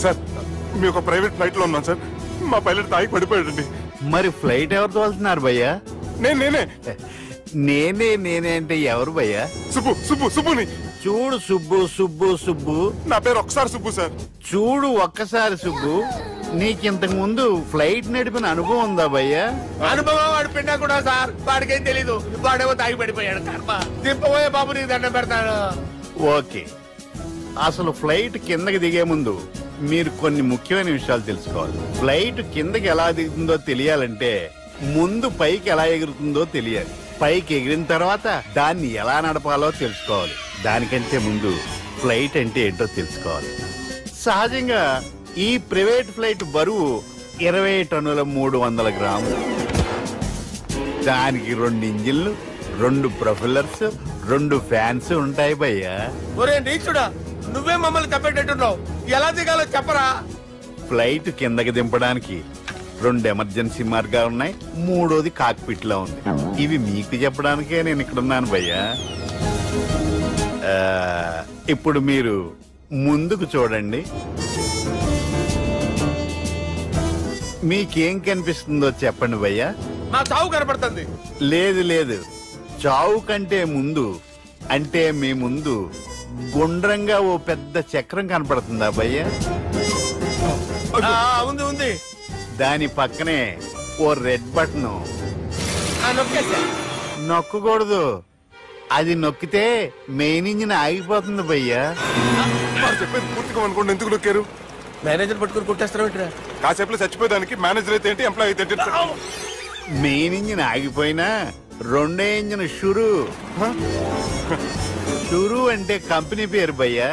Speaker 15: సార్ మీ ఒక ప్రైవేట్ ఫ్లైట్ లో ఉన్నాం సార్. మా పైలట్ తాగి పడిపోయాడండి.
Speaker 4: మరి ఫ్లైట్ ఎవరు తోలుతున్నారు భయ్యా? నేనే అంటే ఎవరు భయ్యా?
Speaker 15: సుబ్బుని.
Speaker 4: చూడు సుబ్బు.
Speaker 15: నా పేరు ఒకసారి సుబ్బు సార్.
Speaker 4: చూడు ఒక్కసారి సుబ్బు, నీకింతకు ముందు ఫ్లైట్ నడిపిన అనుభవం ఉందా భయ్యా?
Speaker 2: అనుభవం వాడు పిన్నా కూడా సార్, వాడికేం తెలీదు. వాడేమో తాగి పడిపోయాడు. కర్మ దింపబోయే బాబు, నీకు దండం పెడతాను.
Speaker 4: ఓకే, అసలు ఫ్లైట్ కిందకి దిగే ముందు మీరు కొన్ని ముఖ్యమైన విషయాలు తెలుసుకోవాలి. ఫ్లైట్ కిందకి ఎలా దిగుతుందో తెలియాలంటే ముందు పైకి ఎలా ఎగురుతుందో తెలియాలి. పైకి ఎగిరిన తర్వాత దాన్ని ఎలా నడపాలో తెలుసుకోవాలి. దానికంటే ముందు ఫ్లైట్ అంటే ఏంటో తెలుసుకోవాలి. సహజంగా ఈ ప్రైవేట్ ఫ్లైట్ బరువు 20 టన్నుల 300 గ్రాములు. దానికి 2 ఇంజిన్లు, 2 ప్రొపెల్లర్స్, 2 ఫ్యాన్స్ ఉంటాయి భయ్యా.
Speaker 2: ఒరే నీచుడా, నువ్వే మమ్మల్ని తప్పేటట్టున్నావు. ఎలా దిగాలో చెప్పరా?
Speaker 4: ఫ్లైట్ కిందకి దింపడానికి 2 ఎమర్జెన్సీ మార్గాలు ఉన్నాయి, 3వది కాక్పిట్ లో ఉంది. ఇవి మీకు చెప్పడానికే నేను ఇక్కడ ఉన్నాను భయ్యా. ఇప్పుడు మీరు ముందుకు చూడండి. మీకేం కనిపిస్తుందో చెప్పండి భయ్యా.
Speaker 2: నా చావు కనపడుతుంది.
Speaker 4: లేదు, చావు కంటే ముందు, అంటే మీ ముందు గుండ్రంగా ఓ పెద్ద చక్రం కనపడుతుందా భయ్యా?
Speaker 2: ఉంది.
Speaker 4: దాని పక్కనే ఓ రెడ్ బటన్. నొక్కకూడదు, అది నొక్కితే మెయిన్ ఇంజిన్ ఆగిపోతుంది భయ్యా.
Speaker 15: చెప్పేది పూర్తిగా అనుకోండి. ఎందుకు నొక్కారు?
Speaker 2: మేనేజర్ పట్టుకుని కొట్టేస్తారా?
Speaker 15: కాసేపులో చచ్చిపోయేదానికి మేనేజర్ అయితే ఏంటి, ఎంప్లాయ్ అయితే ఏంటి?
Speaker 4: మెయిన్ ఇంజిన్ ఆగిపోయినా 2వ ఇంజిన్ షురు అంటే కంపెనీ పేరు భయ్యా.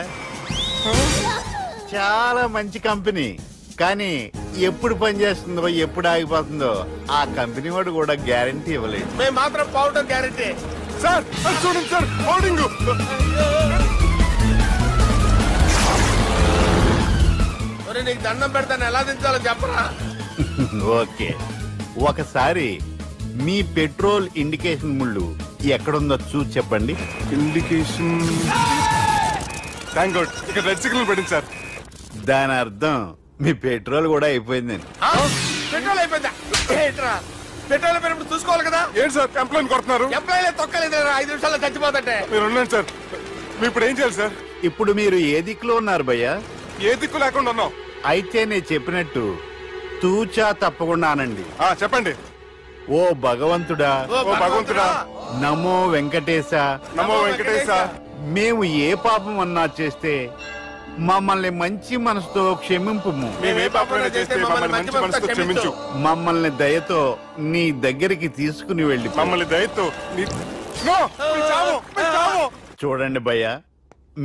Speaker 4: చాలా మంచి కంపెనీ, కానీ ఎప్పుడు పని చేస్తుందో ఎప్పుడు ఆగిపోతుందో ఆ కంపెనీ వాడు కూడా గ్యారంటీ ఇవ్వలేదు.
Speaker 2: మేము మాత్రం పౌడర్ గ్యారంటీ.
Speaker 15: సార్ చూడండి సార్, పౌడింగ్.
Speaker 2: నీకు దండం పెడతాను, ఎలా దించాలో చెప్పరా?
Speaker 4: ఓకే, ఒకసారి మీ పెట్రోల్ ఇండికేషన్ ముళ్ళు ఎక్కడుందో చూసి చెప్పండి.
Speaker 15: ఇండికేషన్ థ్యాంక్ గాడ్, ఇక్కడ రెడ్ సిగ్నల్ పడింది సార్.
Speaker 4: దాని అర్థం మీ పెట్రోల్ కూడా అయిపోయిందండి.
Speaker 2: పెట్రోల్ అయిపోయిందా? పెట్రోల్ అయిపోయినప్పుడు చూసుకోవాలి కదా.
Speaker 15: ఏంటి సార్ కంప్లైంట్ కొడుతున్నారు?
Speaker 2: ఎంప్లాయీ తొక్కలేదు, 5 నిమిషాల్లో చచ్చిపోతుంటే.
Speaker 15: మీరు ఉండండి సార్, మీరు ఇప్పుడు ఏం చేయాలి సార్?
Speaker 4: ఇప్పుడు మీరు ఏ దిక్కులో ఉన్నారు భయ్యా?
Speaker 15: ఏ దిక్కు లేకుండా ఉన్నాం.
Speaker 4: అయితే నేను చెప్పినట్టు తూచా తప్పకుండా అనండి.
Speaker 15: చెప్పండి.
Speaker 4: ఓ భగవంతుడా,
Speaker 15: ఓ భగవంతుడా,
Speaker 4: నమో వెంకటేశ,
Speaker 15: నమో వెంకటేశ.
Speaker 4: మేము ఏ పాపం అన్నా చేస్తే మమ్మల్ని మంచి మనసుతో క్షమింపు. మమ్మల్ని దయతో నీ దగ్గరికి తీసుకుని వెళ్ళి
Speaker 15: మమ్మల్ని దయతో
Speaker 4: చూడండి భయ్యా,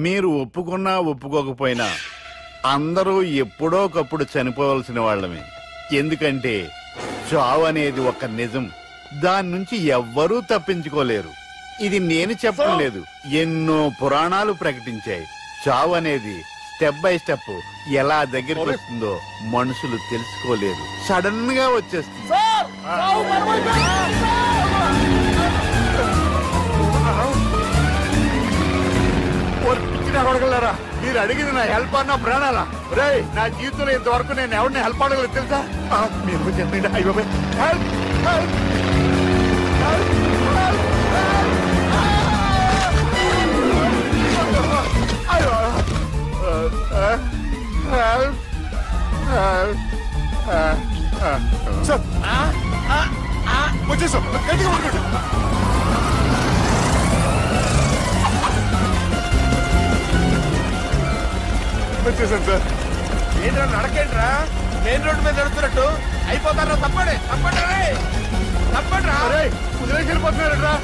Speaker 4: మీరు ఒప్పుకున్నా ఒప్పుకోకపోయినా అందరూ ఎప్పుడో ఒకప్పుడు చనిపోవలసిన వాళ్ళమే. ఎందుకంటే చావు అనేది ఒక నిజం, దాని నుంచి ఎవ్వరూ తప్పించుకోలేరు. ఇది నేను చెప్పడం లేదు, ఎన్నో పురాణాలు ప్రకటించాయి. చావు అనేది స్టెప్ బై స్టెప్ ఎలా దగ్గరికి వస్తుందో మనుషులు తెలుసుకోలేరు, సడన్ గా వచ్చేస్తుంది. అడగలరా, మీరు అడిగింది నా హెల్ప్ అన్న ప్రాణాలా? రే, నా జీవితంలో ఇంతవరకు నేను ఎవరిని హెల్ప్ అడగలేదు తెలుసా? మీరు చెప్పండి. అయ్యో హెల్ప్ హెల్ప్
Speaker 15: వచ్చేసాం, గట్టిగా పడుకోండి. వచ్చేసాను సార్.
Speaker 2: ఏంట్రా నడకేంట్రా? మెయిన్ రోడ్డు మీద నడుస్తున్నట్టు అయిపోతారా? తప్పండి తప్పండి తప్పండి.
Speaker 4: కుదిరేసి వెళ్ళిపోతున్నారా?